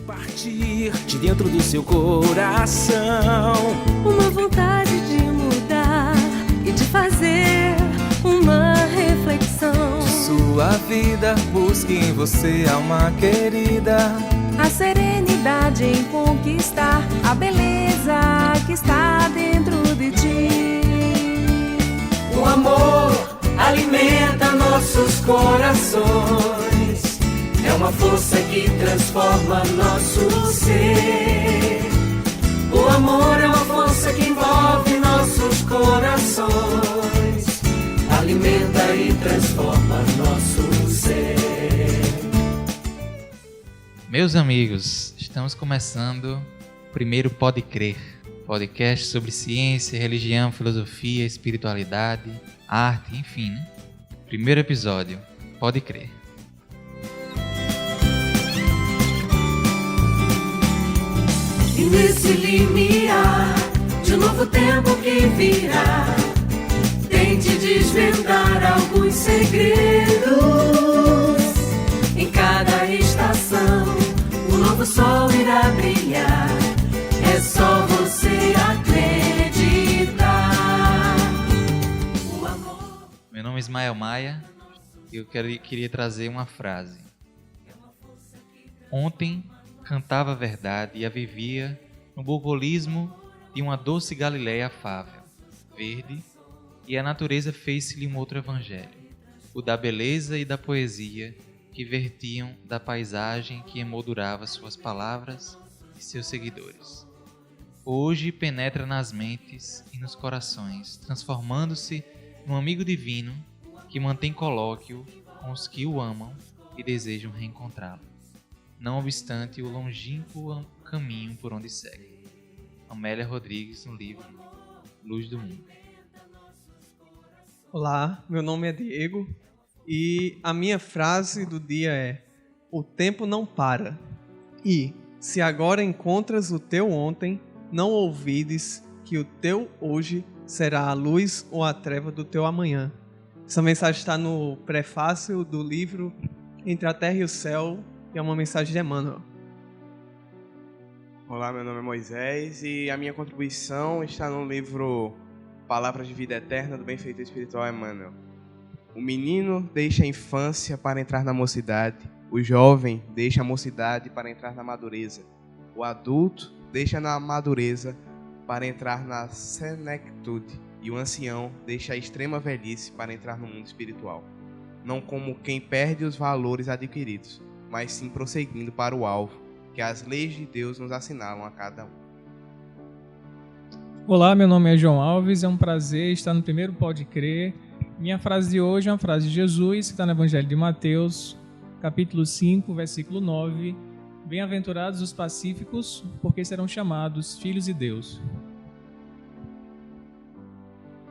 Partir de dentro do seu coração, uma vontade de mudar e de fazer uma reflexão. De sua vida, busque em você, alma querida, a serenidade em conquistar a beleza que está dentro de ti. O amor alimenta nossos corações, é uma força que transforma nosso ser. O amor é uma força que envolve nossos corações, alimenta e transforma nosso ser. Meus amigos, estamos começando o primeiro Pode Crer, podcast sobre ciência, religião, filosofia, espiritualidade, arte, enfim, né? Primeiro episódio, Pode Crer. E nesse limiar de um novo tempo que virá, tente desvendar alguns segredos. Em cada estação, um novo sol irá brilhar. É só você acreditar. O amor... Meu nome é Ismael Maia e eu queria trazer uma frase. Ontem cantava a verdade e a vivia no burbulismo de uma doce Galileia afável, verde, e a natureza fez-se-lhe um outro evangelho, o da beleza e da poesia que vertiam da paisagem que emoldurava suas palavras e seus seguidores. Hoje penetra nas mentes e nos corações, transformando-se num amigo divino que mantém colóquio com os que o amam e desejam reencontrá-lo, não obstante o longínquo caminho por onde segue. Amélia Rodrigues, no livro Luz do Mundo. Olá, meu nome é Diego e a minha frase do dia é: o tempo não para. E, se agora encontras o teu ontem, não ouvides que o teu hoje será a luz ou a treva do teu amanhã. Essa mensagem está no prefácio do livro Entre a Terra e o Céu, e é uma mensagem de Emmanuel. Olá, meu nome é Moisés e a minha contribuição está no livro Palavras de Vida Eterna do Benfeitor Espiritual Emmanuel. O menino deixa a infância para entrar na mocidade, o jovem deixa a mocidade para entrar na madureza, o adulto deixa na madureza para entrar na senectude e o ancião deixa a extrema velhice para entrar no mundo espiritual, não como quem perde os valores adquiridos, mas sim prosseguindo para o alvo que as leis de Deus nos assinalam a cada um. Olá, meu nome é João Alves, é um prazer estar no primeiro Pode Crer. Minha frase de hoje é uma frase de Jesus, que está no Evangelho de Mateus, capítulo 5, versículo 9. Bem-aventurados os pacíficos, porque serão chamados filhos de Deus.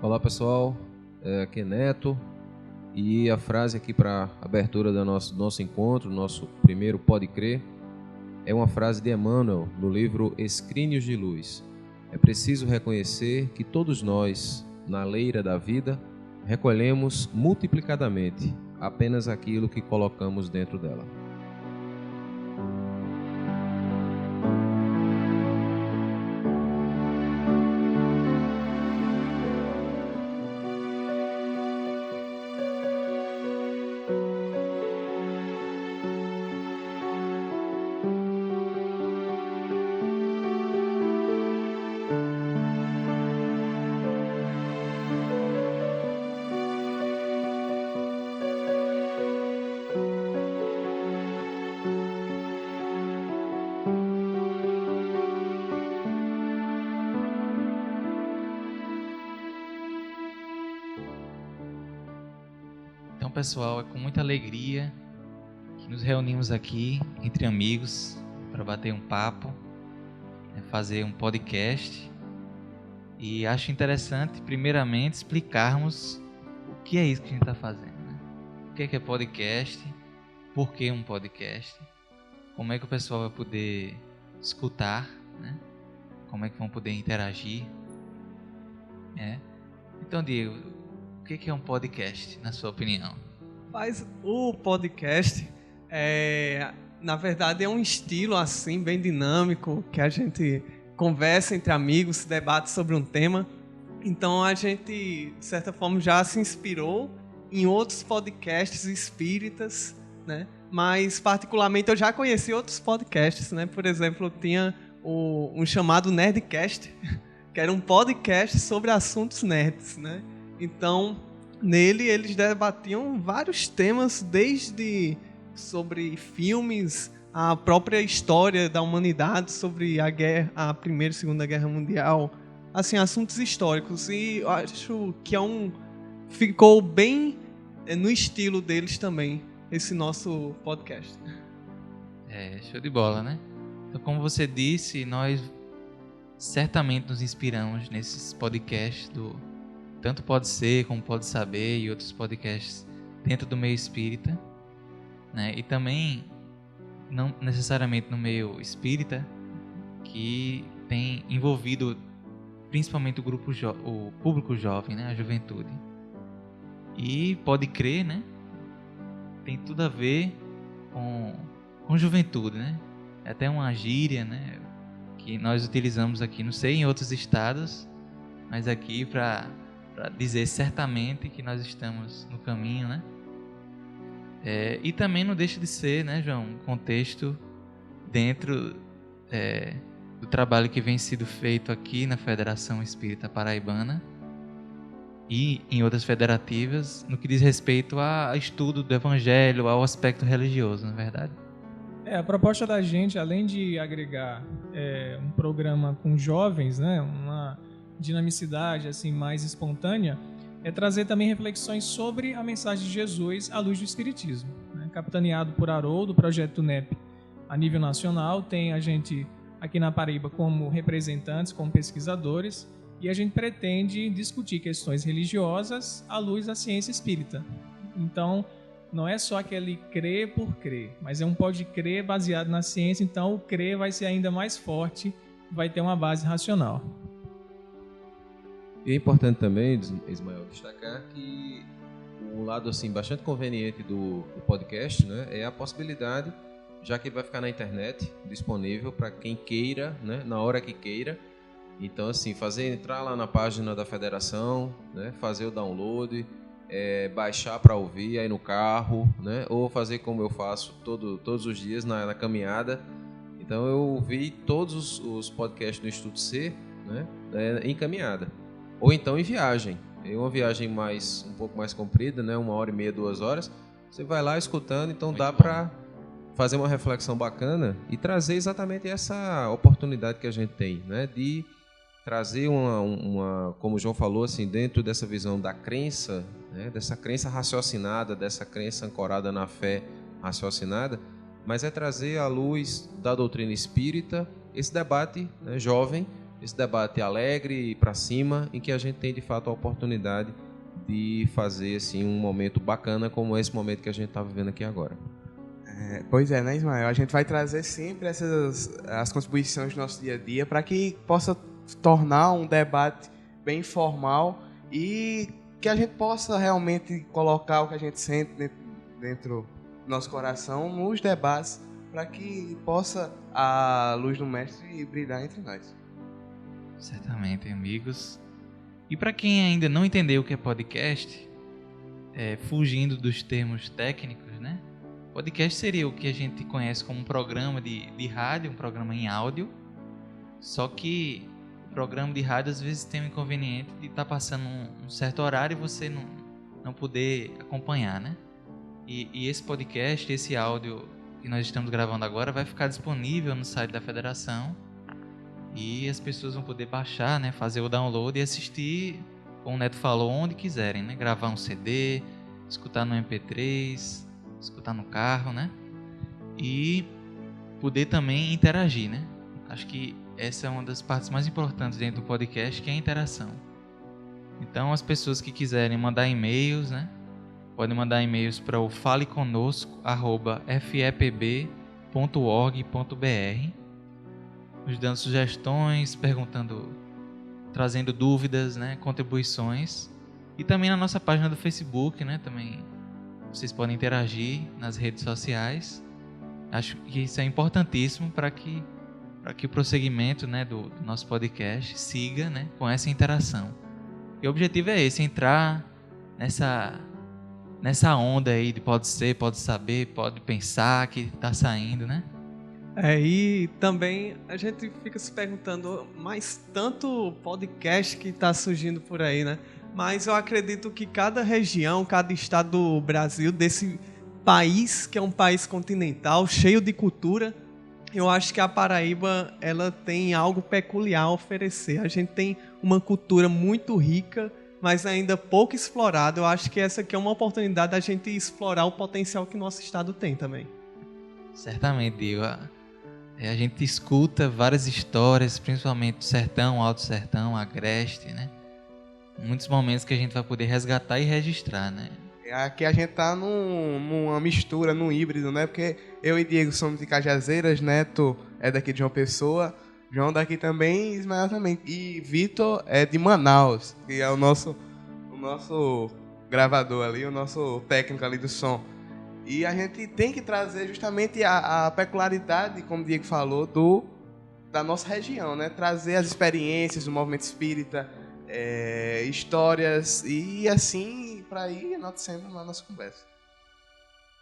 Olá pessoal, aqui é Neto e a frase aqui para a abertura do nosso encontro, nosso primeiro Pode Crer, é uma frase de Emmanuel no livro Escrínios de Luz. É preciso reconhecer que todos nós, na leira da vida, recolhemos multiplicadamente apenas aquilo que colocamos dentro dela. Então, pessoal, é com muita alegria que nos reunimos aqui entre amigos para bater um papo, fazer um podcast. E acho interessante, primeiramente, explicarmos o que é isso que a gente está fazendo, né? O que é podcast, por que um podcast, como é que o pessoal vai poder escutar, né? Como é que vão poder interagir, né? Então, Diego, o que é um podcast, na sua opinião? Mas o podcast Na verdade, é um estilo assim, bem dinâmico, que a gente conversa entre amigos, debate sobre um tema. Então, a gente, de certa forma, já se inspirou em outros podcasts espíritas, né? Mas, particularmente, eu já conheci outros podcasts, né? Por exemplo, tinha um chamado Nerdcast, que era um podcast sobre assuntos nerds, né? Então, nele, eles debatiam vários temas, desde sobre filmes, a própria história da humanidade, sobre a Primeira e Segunda Guerra Mundial, assim, assuntos históricos. E eu acho que ficou bem no estilo deles também, esse nosso podcast. Show de bola, né? Então, como você disse, nós certamente nos inspiramos nesses podcasts do Tanto Pode Ser como Pode Saber e outros podcasts dentro do meio espírita, né? E também, não necessariamente no meio espírita, que tem envolvido principalmente o público jovem, né? A juventude. E Pode Crer, né? Tem tudo a ver com juventude, né? É até uma gíria, né? Que nós utilizamos aqui, não sei em outros estados, mas aqui para dizer certamente que nós estamos no caminho, né? E também não deixa de ser, né, João, um contexto dentro do trabalho que vem sido feito aqui na Federação Espírita Paraibana e em outras federativas, no que diz respeito ao estudo do Evangelho, ao aspecto religioso, na verdade. A proposta da gente, além de agregar um programa com jovens, né, uma dinamicidade assim mais espontânea, é trazer também reflexões sobre a mensagem de Jesus à luz do Espiritismo, né? Capitaneado por Haroldo, do projeto NEP a nível nacional, tem a gente aqui na Paraíba como representantes, como pesquisadores, e a gente pretende discutir questões religiosas à luz da ciência espírita. Então, não é só aquele crer por crer, mas é um pode crer baseado na ciência, então o crer vai ser ainda mais forte, vai ter uma base racional. E é importante também, Ismael, destacar que um lado assim, bastante conveniente do podcast, né, é a possibilidade, já que ele vai ficar na internet, disponível para quem queira, né, na hora que queira. Então, assim, entrar lá na página da federação, né, fazer o download, baixar para ouvir aí no carro, né, ou fazer como eu faço todos os dias na caminhada. Então, eu ouvi todos os podcasts do Instituto C, né, em caminhada. Ou então em viagem. Em uma viagem um pouco mais comprida, né, 1h30, 2 horas, você vai lá escutando, então muito dá para fazer uma reflexão bacana e trazer exatamente essa oportunidade que a gente tem, né, de trazer como o João falou, assim, dentro dessa visão da crença, né, dessa crença raciocinada, dessa crença ancorada na fé raciocinada, mas é trazer à luz da doutrina espírita esse debate, né, jovem, esse debate alegre e para cima, em que a gente tem de fato a oportunidade de fazer assim, um momento bacana como esse momento que a gente está vivendo aqui agora. Pois é, né, Ismael? A gente vai trazer sempre as contribuições do nosso dia a dia para que possa tornar um debate bem formal e que a gente possa realmente colocar o que a gente sente dentro do nosso coração nos debates para que possa a luz do Mestre brilhar entre nós. Certamente, amigos. E para quem ainda não entendeu o que é podcast, fugindo dos termos técnicos, né? Podcast seria o que a gente conhece como um programa de rádio, um programa em áudio. Só que o programa de rádio às vezes tem um inconveniente de estar passando um certo horário e você não poder acompanhar, né? E esse podcast, esse áudio que nós estamos gravando agora vai ficar disponível no site da Federação. E as pessoas vão poder baixar, né, fazer o download e assistir, como o Neto falou, onde quiserem, né? Gravar um CD, escutar no MP3, escutar no carro, né? E poder também interagir, né? Acho que essa é uma das partes mais importantes dentro do podcast, que é a interação. Então, as pessoas que quiserem mandar e-mails, né? Podem mandar e-mails para o faleconosco@fepb.org.br, nos dando sugestões, trazendo dúvidas, né, contribuições. E também na nossa página do Facebook, né, também vocês podem interagir nas redes sociais. Acho que isso é importantíssimo para que o prosseguimento, né, do nosso podcast siga, né, com essa interação. E o objetivo é esse, entrar nessa onda aí de pode ser, pode saber, pode pensar que está saindo, né? E também a gente fica se perguntando, mas tanto podcast que está surgindo por aí, né? Mas eu acredito que cada região, cada estado do Brasil, desse país, que é um país continental, cheio de cultura, eu acho que a Paraíba ela tem algo peculiar a oferecer. A gente tem uma cultura muito rica, mas ainda pouco explorada. Eu acho que essa aqui é uma oportunidade da gente explorar o potencial que nosso estado tem também. Certamente, Diego. A gente escuta várias histórias, principalmente do sertão, alto sertão, agreste, né? Muitos momentos que a gente vai poder resgatar e registrar, né? Aqui a gente tá numa mistura, num híbrido, né? Porque eu e Diego somos de Cajazeiras, Neto é daqui de João Pessoa, João daqui também, Ismael também. E Vitor é de Manaus, que é o nosso gravador ali, o nosso técnico ali do som. E a gente tem que trazer justamente a peculiaridade, como o Diego falou, da nossa região, né? Trazer as experiências do movimento espírita, histórias e assim para ir enaltecendo na nossa conversa.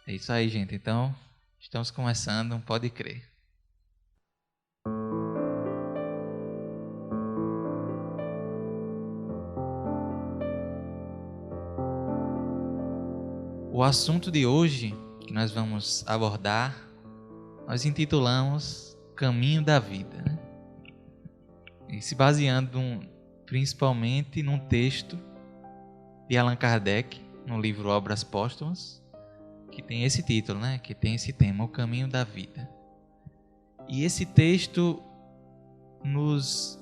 É isso aí, gente. Então, estamos começando um Pode Crer. O assunto de hoje que nós vamos abordar, nós intitulamos Caminho da Vida, né? E se baseando principalmente num texto de Allan Kardec, no livro Obras Póstumas, que tem esse título, né? Que tem esse tema, O Caminho da Vida. E esse texto nos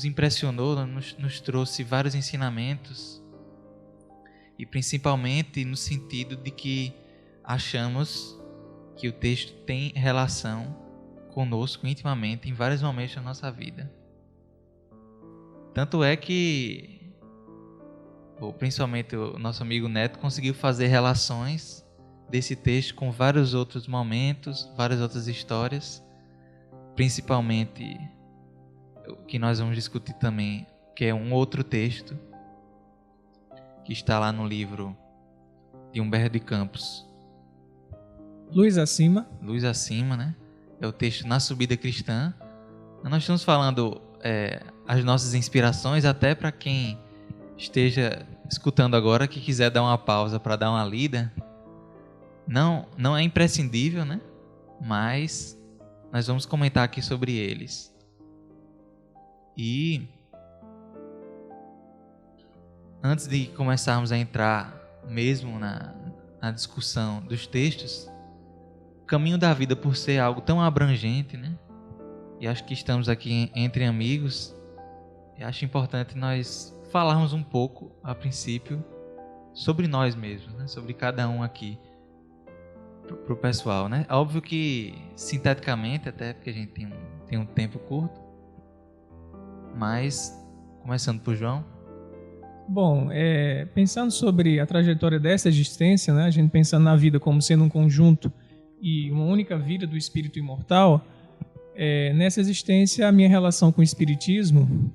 impressionou, nos trouxe vários ensinamentos, e principalmente no sentido de que achamos que o texto tem relação conosco intimamente em vários momentos da nossa vida. Tanto é que, principalmente o nosso amigo Neto, conseguiu fazer relações desse texto com vários outros momentos, várias outras histórias, principalmente o que nós vamos discutir também, que é um outro texto que está lá no livro de Humberto de Campos. Luz Acima. Luz Acima, né? É o texto Na Subida Cristã. Nós estamos falando as nossas inspirações, até para quem esteja escutando agora, que quiser dar uma pausa para dar uma lida. Não é imprescindível, né? Mas nós vamos comentar aqui sobre eles. E antes de começarmos a entrar mesmo na discussão dos textos, o caminho da vida, por ser algo tão abrangente, né? E acho que estamos aqui entre amigos, e acho importante nós falarmos um pouco, a princípio, sobre nós mesmos, né? Sobre cada um aqui, para o pessoal, né? Óbvio que, sinteticamente, até porque a gente tem um tempo curto, mas, começando por João. Bom, pensando sobre a trajetória dessa existência, né, a gente pensando na vida como sendo um conjunto e uma única vida do espírito imortal, nessa existência a minha relação com o espiritismo,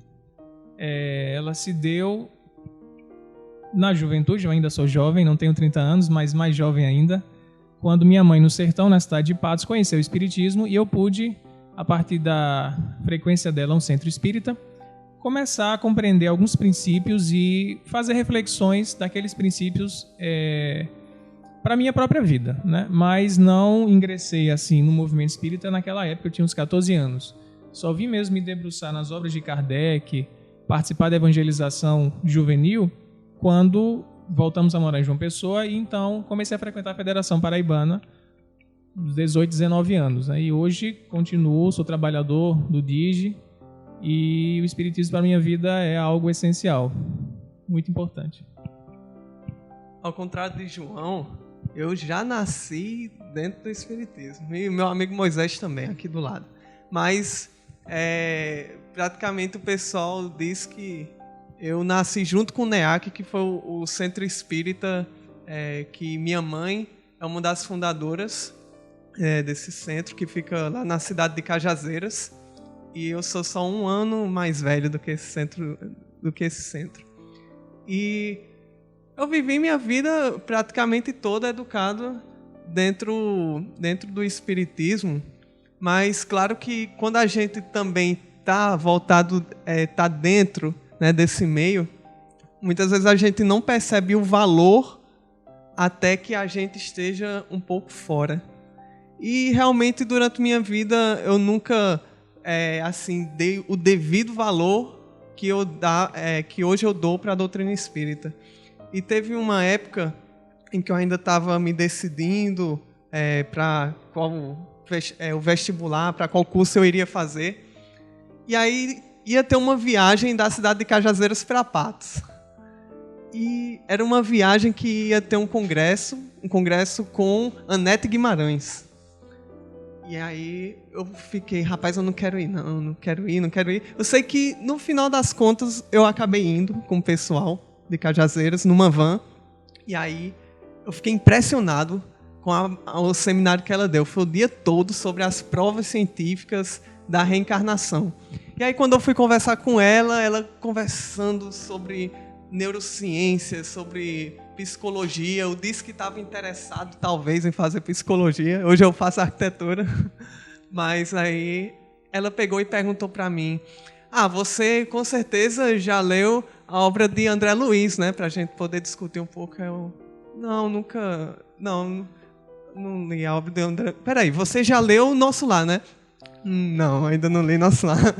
ela se deu na juventude. Eu ainda sou jovem, não tenho 30 anos, mas mais jovem ainda, quando minha mãe no sertão, na cidade de Patos, conheceu o espiritismo e eu pude, a partir da frequência dela, um centro espírita, começar a compreender alguns princípios e fazer reflexões daqueles princípios para a minha própria vida, né? Mas não ingressei assim no movimento espírita naquela época, eu tinha uns 14 anos. Só vim mesmo me debruçar nas obras de Kardec, participar da evangelização juvenil, quando voltamos a morar em João Pessoa, e então comecei a frequentar a Federação Paraibana dos 18, 19 anos. Né? E hoje continuo, sou trabalhador do DIGE, e o espiritismo para a minha vida é algo essencial, muito importante. Ao contrário de João, eu já nasci dentro do espiritismo. E meu amigo Moisés também, aqui do lado. Mas praticamente o pessoal diz que eu nasci junto com o NEAC, que foi o centro espírita que minha mãe é uma das fundadoras desse centro, que fica lá na cidade de Cajazeiras, e eu sou só 1 ano mais velho do que esse centro. E eu vivi minha vida praticamente toda educado dentro do espiritismo, mas claro que quando a gente também está voltado, está dentro, né, desse meio, muitas vezes a gente não percebe o valor até que a gente esteja um pouco fora. E realmente durante minha vida eu nunca dei o devido valor que hoje eu dou para a doutrina espírita. E teve uma época em que eu ainda estava me decidindo para o vestibular, para qual curso eu iria fazer. E aí ia ter uma viagem da cidade de Cajazeiras para Patos. E era uma viagem que ia ter um congresso com Anete Guimarães. E aí eu fiquei, rapaz, eu não quero ir, não quero ir. Eu sei que no final das contas eu acabei indo com o pessoal de Cajazeiras, numa van. E aí eu fiquei impressionado com o seminário que ela deu. Foi o dia todo sobre as provas científicas da reencarnação. E aí quando eu fui conversar com ela conversando sobre neurociência, sobre psicologia, eu disse que estava interessado talvez em fazer psicologia. Hoje eu faço arquitetura. Mas aí ela pegou e perguntou para mim: você com certeza já leu a obra de André Luiz, né? Para a gente poder discutir um pouco. Não li a obra de André. Peraí, você já leu o Nosso Lar, né? Não, ainda não li Nosso Lar.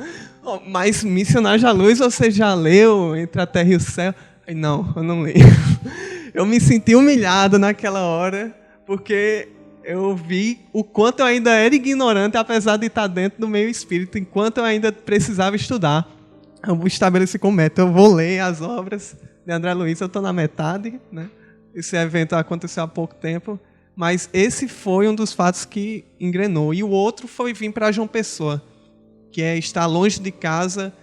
Mas Missionários da Luz você já leu? Entre a Terra e o Céu? Não, eu não li. Eu me senti humilhado naquela hora, porque eu vi o quanto eu ainda era ignorante, apesar de estar dentro do meio espírita, enquanto eu ainda precisava estudar. Eu estabeleci como meta, eu vou ler as obras de André Luiz, eu estou na metade, né? Esse evento aconteceu há pouco tempo, mas esse foi um dos fatos que engrenou. E o outro foi vir para João Pessoa, que é estar longe de casa.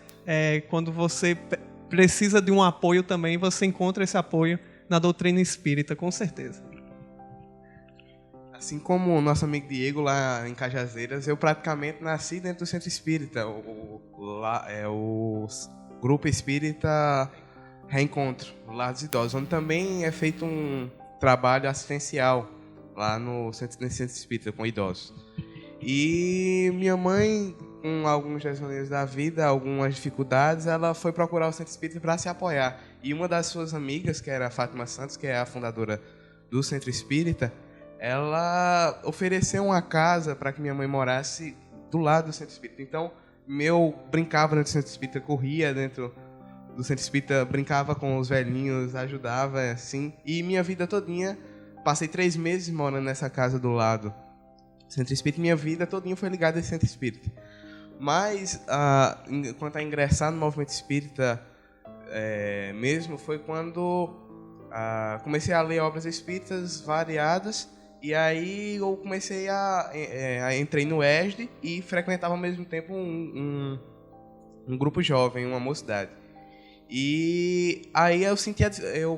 Quando você precisa de um apoio também, você encontra esse apoio na doutrina espírita, com certeza. Assim como o nosso amigo Diego lá em Cajazeiras, eu praticamente nasci dentro do centro espírita. O grupo espírita Reencontro, Lar dos Idosos, onde também é feito um trabalho assistencial lá nesse centro espírita com idosos. E minha mãe, com alguns desafios da vida, algumas dificuldades, ela foi procurar o centro espírita para se apoiar. E uma das suas amigas, que era a Fátima Santos, que é a fundadora do centro espírita, ela ofereceu uma casa para que minha mãe morasse do lado do centro espírita. Então, eu brincava dentro do centro espírita, corria dentro do centro espírita, brincava com os velhinhos, ajudava, assim. E minha vida todinha, passei 3 meses morando nessa casa do lado do centro espírita, e minha vida todinha foi ligada a esse centro espírita. Mas, quanto a ingressar no movimento espírita mesmo, foi quando comecei a ler obras espíritas variadas. E aí eu comecei entrei no ESD e frequentava ao mesmo tempo um grupo jovem, uma mocidade. E aí eu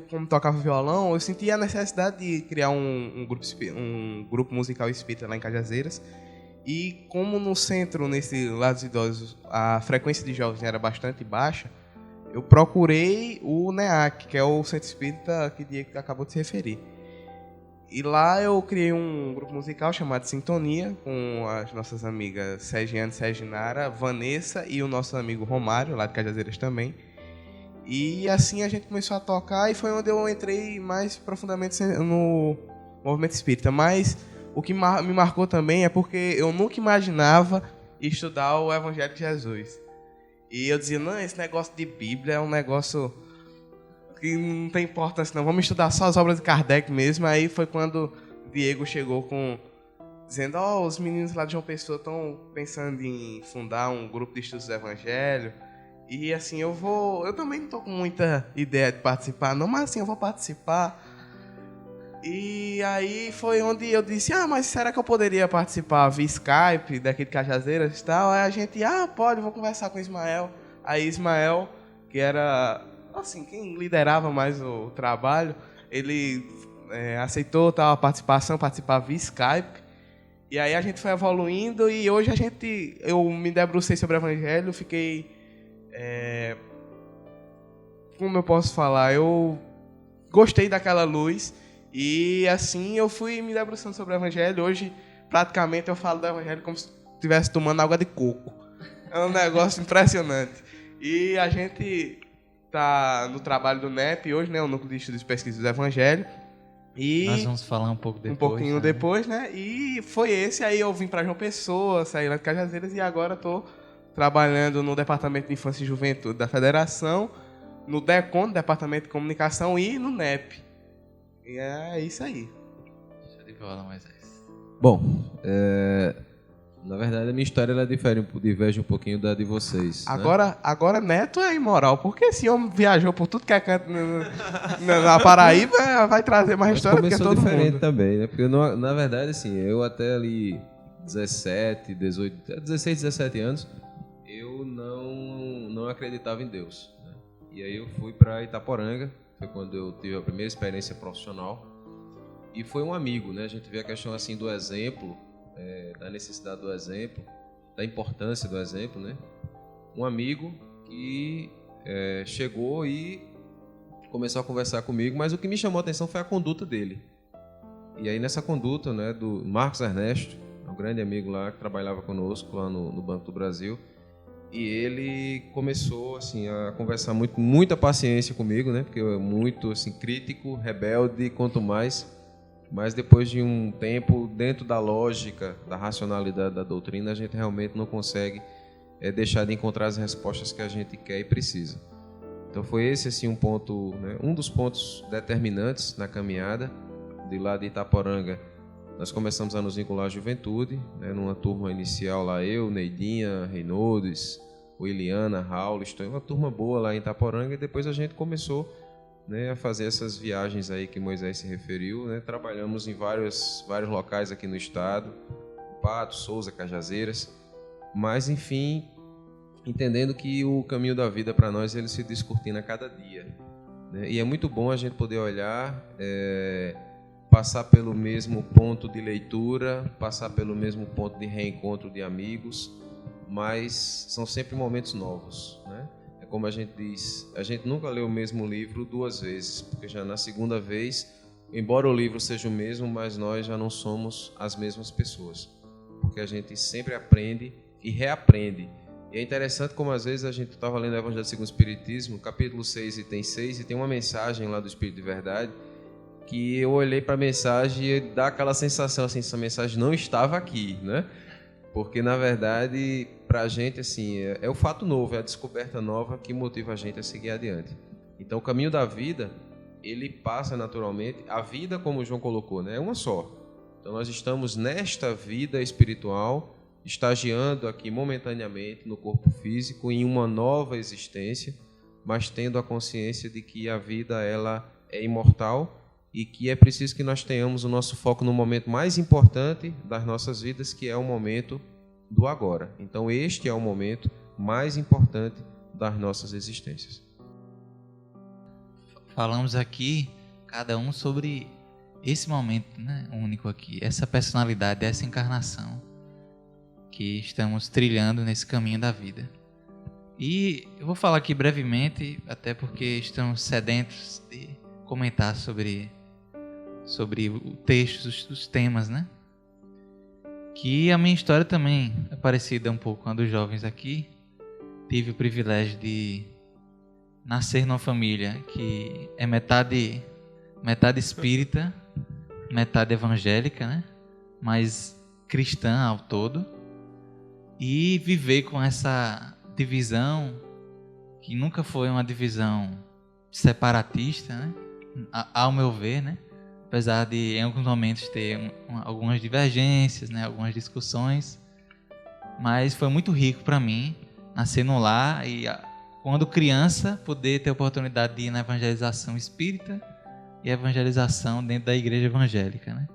como tocava violão, eu sentia a necessidade de criar um grupo musical espírita lá em Cajazeiras. E como no centro, nesse Lar dos Idosos, a frequência de jovens era bastante baixa, eu procurei o NEAC, que é o centro espírita que o Diego acabou de se referir. E lá eu criei um grupo musical chamado Sintonia, com as nossas amigas Sergiane, Serginara, Vanessa e o nosso amigo Romário, lá de Cajazeiras também. E assim a gente começou a tocar, e foi onde eu entrei mais profundamente no movimento espírita. Mas o que me marcou também é porque eu nunca imaginava estudar o Evangelho de Jesus. E eu dizia, não, esse negócio de Bíblia é um negócio que não tem importância não, vamos estudar só as obras de Kardec mesmo. Aí foi quando o Diego chegou dizendo, os meninos lá de João Pessoa estão pensando em fundar um grupo de estudos do Evangelho. E assim, eu também não estou com muita ideia de participar não, mas assim, eu vou participar. E aí foi onde eu disse, mas será que eu poderia participar via Skype, daqui de Cajazeiras e tal? Aí a gente, pode, vou conversar com o Ismael. Aí Ismael, que era, assim, quem liderava mais o trabalho, ele aceitou tal, a participação, participar via Skype. E aí a gente foi evoluindo e hoje eu me debrucei sobre o Evangelho, fiquei... como eu posso falar? Eu gostei daquela luz e assim eu fui me debruçando sobre o Evangelho. Hoje, praticamente, eu falo do Evangelho como se estivesse tomando água de coco. É um negócio impressionante. E a gente está no trabalho do NEP hoje, né, o Núcleo de Estudos e Pesquisas do Evangelho. E nós vamos falar um pouco depois. Um pouquinho depois, né? E foi esse, aí eu vim para João Pessoa, saí lá de Cajazeiras e agora estou trabalhando no Departamento de Infância e Juventude da Federação, no DECON, Departamento de Comunicação, e no NEP. E é isso aí. Deixa de bola, Moisés. Bom, na verdade a minha história ela diverge um pouquinho da de vocês. Agora Neto é imoral, porque esse homem viajou por tudo que é canto na Paraíba, vai trazer mais história do que todo diferente mundo. também, né? Porque na verdade, assim, eu até ali 16, 17 anos, eu não acreditava em Deus, né? E aí eu fui para Itaporanga, foi quando eu tive a primeira experiência profissional. E foi um amigo, né? A gente vê a questão assim do exemplo, da necessidade do exemplo, da importância do exemplo, né? Um amigo que chegou e começou a conversar comigo, mas o que me chamou a atenção foi a conduta dele. E aí nessa conduta, né, do Marcos Ernesto, um grande amigo lá que trabalhava conosco lá no Banco do Brasil, e ele começou assim a conversar muita paciência comigo, né? Porque eu era muito assim crítico, rebelde, quanto mais. Mas depois de um tempo, dentro da lógica, da racionalidade da doutrina, a gente realmente não consegue deixar de encontrar as respostas que a gente quer e precisa. Então foi esse assim um ponto, né, um dos pontos determinantes na caminhada. De lá de Itaporanga, nós começamos a nos vincular à juventude, né, numa turma inicial lá, eu, Neidinha, Reinoldes, Williana, Raul, uma turma boa lá em Itaporanga, e depois a gente começou, né, a fazer essas viagens aí que Moisés se referiu, né? Trabalhamos em vários locais aqui no estado, Pato, Souza, Cajazeiras, mas enfim, entendendo que o caminho da vida para nós ele se descortina a cada dia, né? E é muito bom a gente poder olhar, passar pelo mesmo ponto de leitura, passar pelo mesmo ponto de reencontro de amigos, mas são sempre momentos novos, né? Como a gente diz, a gente nunca lê o mesmo livro duas vezes, porque já na segunda vez, embora o livro seja o mesmo, mas nós já não somos as mesmas pessoas, porque a gente sempre aprende e reaprende. E é interessante como às vezes a gente estava lendo o Evangelho segundo o Espiritismo, capítulo 6, item 6, e tem uma mensagem lá do Espírito de Verdade, que eu olhei para a mensagem e dá aquela sensação assim, essa mensagem não estava aqui, né? Porque, na verdade, para a gente, assim, é o fato novo, é a descoberta nova que motiva a gente a seguir adiante. Então, o caminho da vida, ele passa naturalmente, a vida, como o João colocou, né, é uma só. Então, nós estamos nesta vida espiritual, estagiando aqui momentaneamente no corpo físico, em uma nova existência, mas tendo a consciência de que a vida, ela é imortal, e que é preciso que nós tenhamos o nosso foco no momento mais importante das nossas vidas, que é o momento do agora. Então, este é o momento mais importante das nossas existências. Falamos aqui, cada um, sobre esse momento, né, único aqui, essa personalidade, essa encarnação que estamos trilhando nesse caminho da vida. E eu vou falar aqui brevemente, até porque estamos sedentos de comentar sobre o texto, os temas, né? Que a minha história também é parecida um pouco com a dos jovens aqui. Tive o privilégio de nascer numa família que é metade espírita, metade evangélica, né? Mas cristã ao todo. E viver com essa divisão, que nunca foi uma divisão separatista, né? Ao meu ver, né? Apesar de em alguns momentos ter algumas divergências, né, algumas discussões, mas foi muito rico para mim nascer no lar e, quando criança, poder ter a oportunidade de ir na evangelização espírita e evangelização dentro da igreja evangélica, né?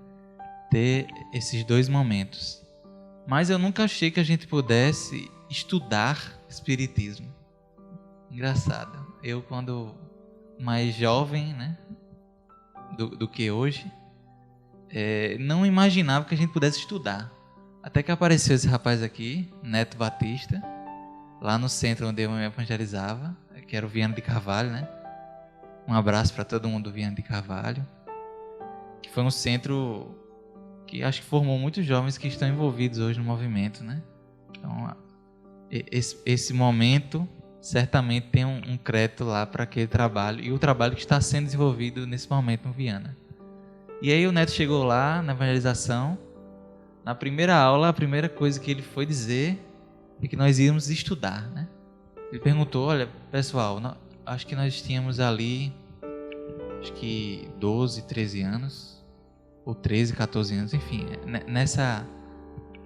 Ter esses dois momentos. Mas eu nunca achei que a gente pudesse estudar espiritismo. Engraçado. Eu, quando mais jovem, né, do que hoje, não imaginava que a gente pudesse estudar. Até que apareceu esse rapaz aqui, Neto Batista, lá no centro onde eu me evangelizava, que era o Viana de Carvalho, né? Um abraço para todo mundo do Viana de Carvalho, que foi um centro que acho que formou muitos jovens que estão envolvidos hoje no movimento, né? Então, esse momento certamente tem um crédito lá para aquele trabalho e o trabalho que está sendo desenvolvido nesse momento no Viana. E aí o Neto chegou lá na evangelização. Na primeira aula, a primeira coisa que ele foi dizer é que nós íamos estudar, né? Ele perguntou, olha, pessoal, acho que nós tínhamos ali, acho que 12, 13 anos, ou 13, 14 anos, enfim,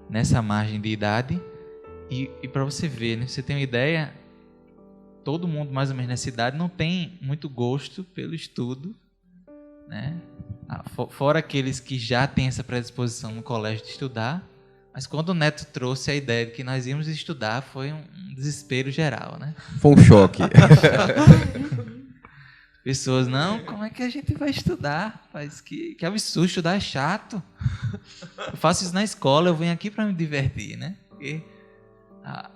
nessa margem de idade. E para você ver, né, você tem uma ideia, todo mundo mais ou menos nessa idade não tem muito gosto pelo estudo, né? Fora aqueles que já têm essa predisposição no colégio de estudar, mas quando o Neto trouxe a ideia de que nós íamos estudar, foi um desespero geral, né? Foi um choque. Pessoas, não, como é que a gente vai estudar? Que absurdo, estudar é chato. Eu faço isso na escola, eu venho aqui para me divertir, né? Porque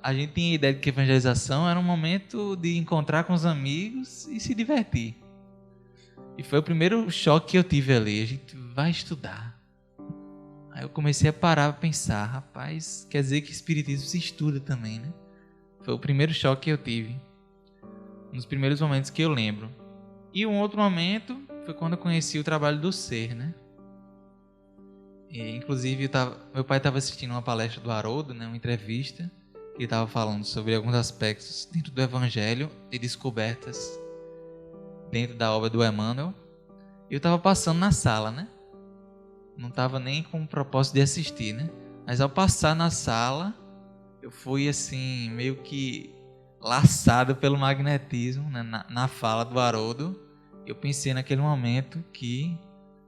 a gente tinha a ideia de que a evangelização era um momento de encontrar com os amigos e se divertir. E foi o primeiro choque que eu tive ali. A gente vai estudar. Aí eu comecei a parar para pensar, rapaz, quer dizer que espiritismo se estuda também, né? Foi o primeiro choque que eu tive. Um dos primeiros momentos que eu lembro. E um outro momento foi quando eu conheci o trabalho do Ser, né? E, inclusive, meu pai estava assistindo uma palestra do Haroldo, né? Uma entrevista. Ele estava falando sobre alguns aspectos dentro do Evangelho e descobertas dentro da obra do Emmanuel. Eu estava passando na sala, né? Não estava nem com o propósito de assistir, né? Mas ao passar na sala, eu fui assim, meio que laçado pelo magnetismo, né? na fala do Haroldo. Eu pensei naquele momento que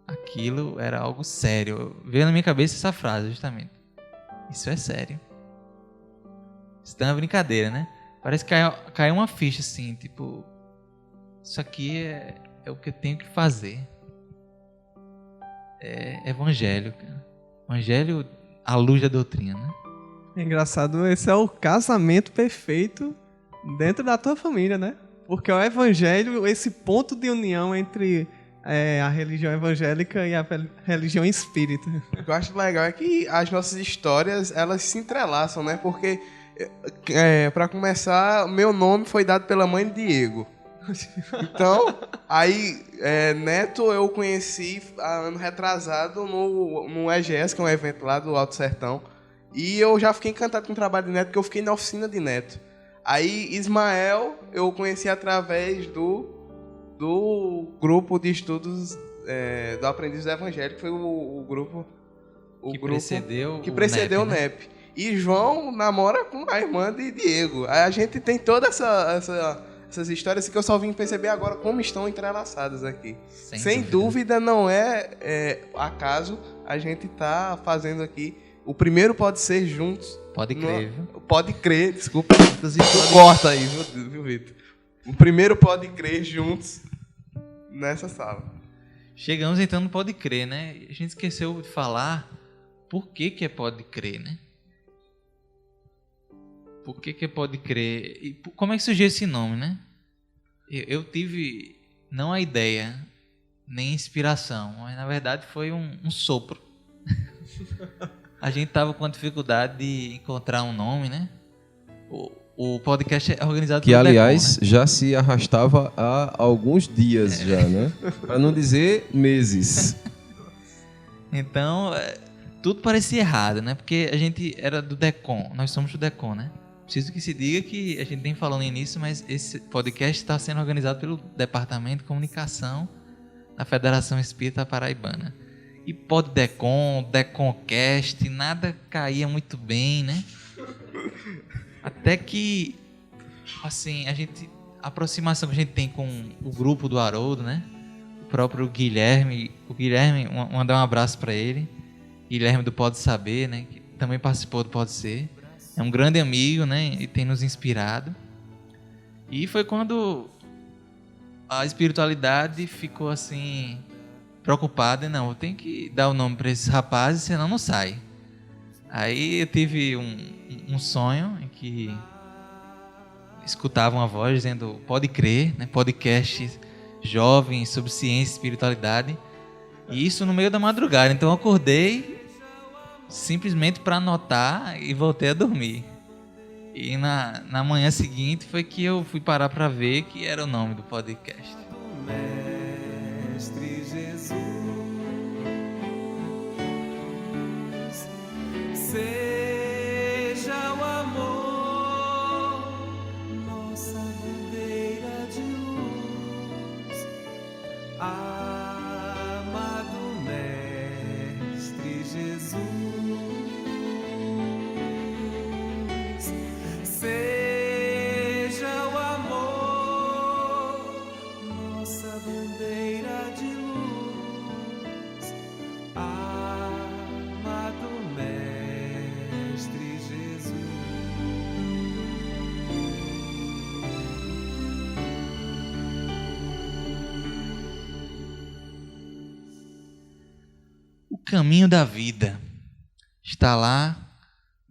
aquilo era algo sério. Veio na minha cabeça essa frase, justamente. Isso é sério. Isso não é brincadeira, né? Parece que caiu uma ficha assim, tipo... Isso aqui é o que eu tenho que fazer. É evangelho, cara. Evangelho à luz da doutrina, né? É engraçado, esse é o casamento perfeito dentro da tua família, né? Porque o evangelho, esse ponto de união entre a religião evangélica e a religião espírita. O que eu acho legal é que as nossas histórias, elas se entrelaçam, né? Porque, para começar, meu nome foi dado pela mãe de Diego. Então, aí, Neto eu conheci ano retrasado no EGS, que é um evento lá do Alto Sertão. E eu já fiquei encantado com o trabalho de Neto, porque eu fiquei na oficina de Neto. Aí, Ismael, eu conheci através do grupo de estudos do Aprendiz do Evangelho, que foi o grupo que precedeu o NEP. E João namora com a irmã de Diego. Aí a gente tem toda essas histórias que eu só vim perceber agora como estão entrelaçadas aqui. Sem dúvida não é acaso a gente tá fazendo aqui. O primeiro pode ser juntos. Pode crer, viu? Pode crer, desculpa. Inclusive, corta aí, viu, Vitor? O primeiro pode crer juntos nessa sala. Chegamos então no pode crer, né? A gente esqueceu de falar por que é pode crer, né? Por que é pode crer? E como é que surgiu esse nome, né? Eu tive não a ideia, nem a inspiração, mas na verdade foi um sopro. A gente estava com dificuldade de encontrar um nome, né? O podcast é organizado que, pelo aliás, Decon, né? já se arrastava há alguns dias já, né? Para não dizer meses. Então, tudo parecia errado, né? Porque a gente era do Decon, nós somos do Decon, né? Preciso que se diga que a gente nem falou no início, mas esse podcast está sendo organizado pelo Departamento de Comunicação da Federação Espírita Paraibana. E Poddecon, Deconcast, nada caía muito bem, né? Até que, assim, a aproximação que a gente tem com o grupo do Haroldo, né? O próprio Guilherme, mandar um abraço para ele. Guilherme do Pode Saber, né? Que também participou do Pode Ser. É um grande amigo, né? E tem nos inspirado. E foi quando a espiritualidade ficou assim preocupado, não, eu tenho que dar o nome para esses rapazes, senão não sai. Aí eu tive um sonho em que escutava uma voz dizendo, pode crer, né, podcast jovem sobre ciência e espiritualidade, e isso no meio da madrugada. Então eu acordei simplesmente para anotar e voltei a dormir. E na manhã seguinte foi que eu fui parar para ver que era o nome do podcast. Mestre Jesus, seja o amor nossa bandeira de luz, amado Mestre Jesus, seja o amor nossa bandeira de luz, amado Mestre Jesus. O caminho da vida está lá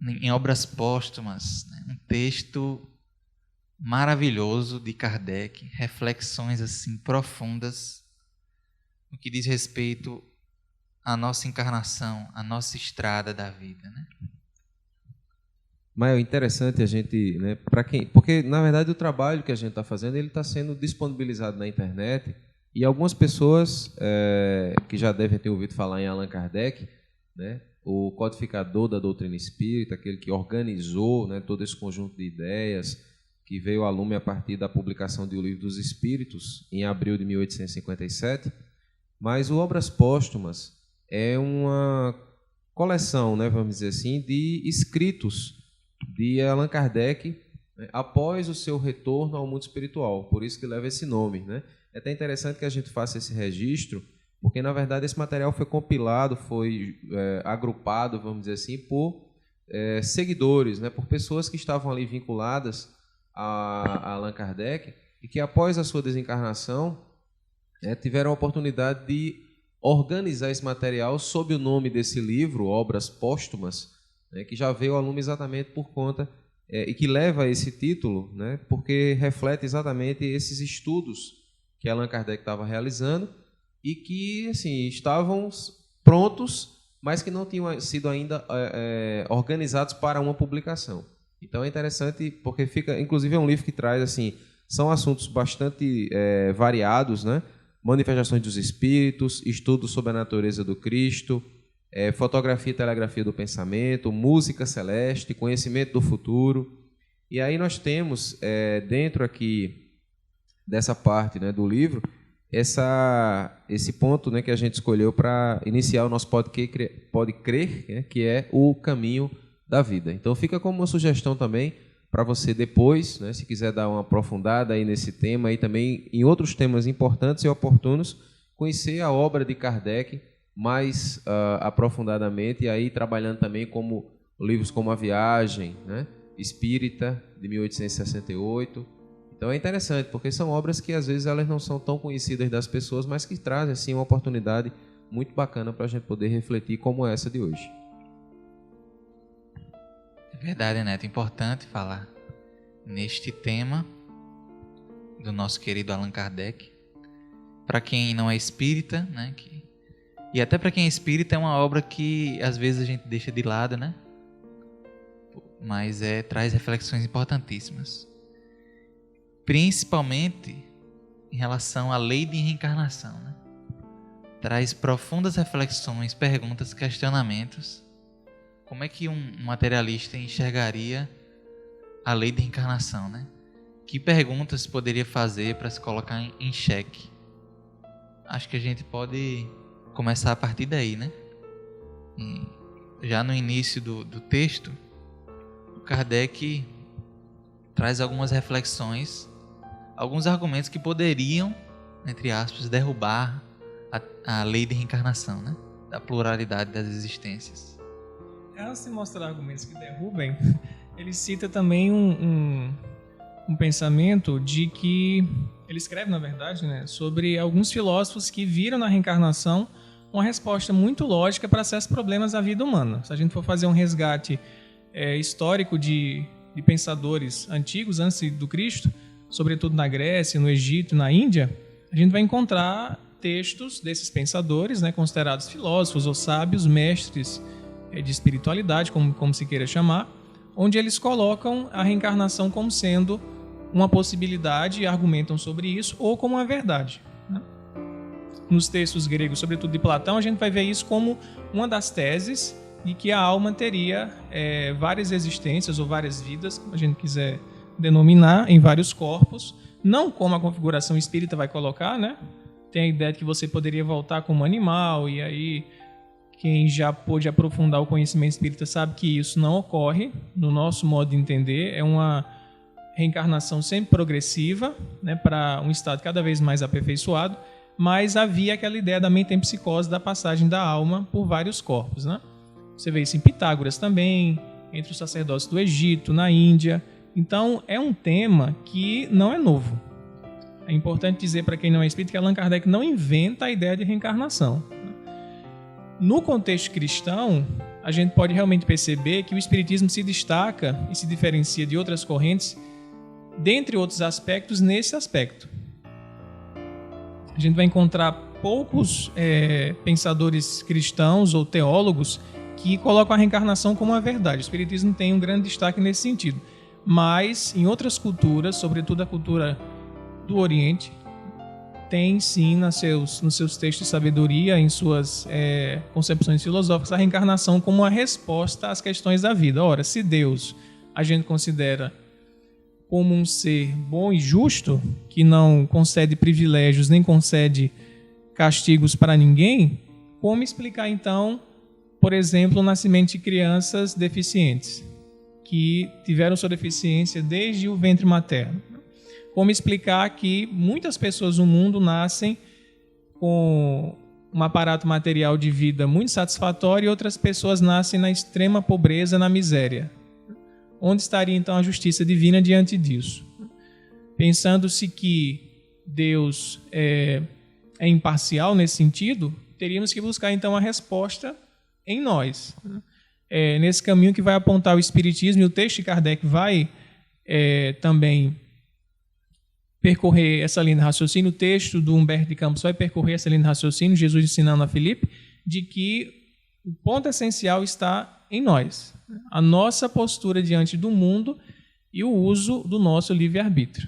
em Obras Póstumas, né? Um texto maravilhoso de Kardec, reflexões assim profundas no que diz respeito à nossa encarnação, à nossa estrada da vida, né? Mas é interessante a gente, né, porque na verdade o trabalho que a gente está fazendo, ele está sendo disponibilizado na internet, e algumas pessoas que já devem ter ouvido falar em Allan Kardec, né, o codificador da doutrina espírita, aquele que organizou, né, todo esse conjunto de ideias, que veio a lume a partir da publicação do Livro dos Espíritos, em abril de 1857, mas o Obras Póstumas é uma coleção, né, vamos dizer assim, de escritos de Allan Kardec, né, após o seu retorno ao mundo espiritual, por isso que leva esse nome, né? É até interessante que a gente faça esse registro, porque, na verdade, esse material foi compilado, foi agrupado, vamos dizer assim, por seguidores, né, por pessoas que estavam ali vinculadas a Allan Kardec e que, após a sua desencarnação, tiveram a oportunidade de organizar esse material sob o nome desse livro, Obras Póstumas, né, que já veio ao lume exatamente por conta, e que leva esse título, né, porque reflete exatamente esses estudos que Allan Kardec estava realizando e que assim, estavam prontos, mas que não tinham sido ainda organizados para uma publicação. Então é interessante porque fica, inclusive é um livro que traz assim, são assuntos bastante variados, né? Manifestações dos espíritos, estudos sobre a natureza do Cristo, fotografia e telegrafia do pensamento, música celeste, conhecimento do futuro. E aí nós temos dentro aqui dessa parte, né, do livro, esse ponto, né, que a gente escolheu para iniciar o nosso Pode Crer, né, que é o caminho da vida. Então fica como uma sugestão também para você depois, né, se quiser dar uma aprofundada aí nesse tema e também em outros temas importantes e oportunos, conhecer a obra de Kardec mais aprofundadamente, e aí trabalhando também como livros como A Viagem, né, Espírita, de 1868. Então é interessante, porque são obras que às vezes elas não são tão conhecidas das pessoas, mas que trazem assim, uma oportunidade muito bacana para a gente poder refletir como essa de hoje. É verdade, Neto, é importante falar neste tema do nosso querido Allan Kardec. Para quem não é espírita, né, e até para quem é espírita, é uma obra que às vezes a gente deixa de lado, né? Mas traz reflexões importantíssimas. Principalmente em relação à lei de reencarnação, né? Traz profundas reflexões, perguntas, questionamentos. Como é que um materialista enxergaria a lei de reencarnação, né? Que perguntas poderia fazer para se colocar em xeque? Acho que a gente pode começar a partir daí, né? Já no início do texto, o Kardec traz algumas reflexões, alguns argumentos que poderiam, entre aspas, derrubar a lei de reencarnação, né? Da pluralidade das existências. Antes de mostrar argumentos que derrubem, ele cita também um pensamento de que ele escreve, na verdade, né, sobre alguns filósofos que viram na reencarnação uma resposta muito lógica para certos problemas da vida humana. Se a gente for fazer um resgate histórico de pensadores antigos, antes do Cristo, sobretudo na Grécia, no Egito, na Índia, a gente vai encontrar textos desses pensadores, né, considerados filósofos ou sábios, mestres de espiritualidade, como se queira chamar, onde eles colocam a reencarnação como sendo uma possibilidade e argumentam sobre isso, ou como uma verdade. Nos textos gregos, sobretudo de Platão, a gente vai ver isso como uma das teses de que a alma teria várias existências ou várias vidas, como a gente quiser denominar, em vários corpos, não como a configuração espírita vai colocar, né? Tem a ideia de que você poderia voltar como animal, e aí quem já pôde aprofundar o conhecimento espírita sabe que isso não ocorre, no nosso modo de entender, é uma reencarnação sempre progressiva, né, para um estado cada vez mais aperfeiçoado, mas havia aquela ideia da metempsicose, da passagem da alma por vários corpos, né? Você vê isso em Pitágoras também, entre os sacerdotes do Egito, na Índia. Então, é um tema que não é novo. É importante dizer para quem não é espírita que Allan Kardec não inventa a ideia de reencarnação. No contexto cristão, a gente pode realmente perceber que o espiritismo se destaca e se diferencia de outras correntes, dentre outros aspectos, nesse aspecto. A gente vai encontrar poucos pensadores cristãos ou teólogos que colocam a reencarnação como uma verdade. O espiritismo tem um grande destaque nesse sentido. Mas, em outras culturas, sobretudo a cultura do Oriente, tem sim nos seus textos de sabedoria, em suas concepções filosóficas, a reencarnação como uma resposta às questões da vida. Ora, se Deus a gente considera como um ser bom e justo, que não concede privilégios nem concede castigos para ninguém, como explicar então, por exemplo, o nascimento de crianças deficientes, que tiveram sua deficiência desde o ventre materno? Como explicar que muitas pessoas no mundo nascem com um aparato material de vida muito satisfatório e outras pessoas nascem na extrema pobreza, na miséria? Onde estaria então a justiça divina diante disso? Pensando-se que Deus é imparcial nesse sentido, teríamos que buscar então a resposta em nós. Nesse caminho que vai apontar o Espiritismo, e o texto de Kardec vai também percorrer essa linha de raciocínio. O texto do Humberto de Campos vai percorrer essa linha de raciocínio, Jesus ensinando a Filipe, de que o ponto essencial está em nós, a nossa postura diante do mundo e o uso do nosso livre-arbítrio.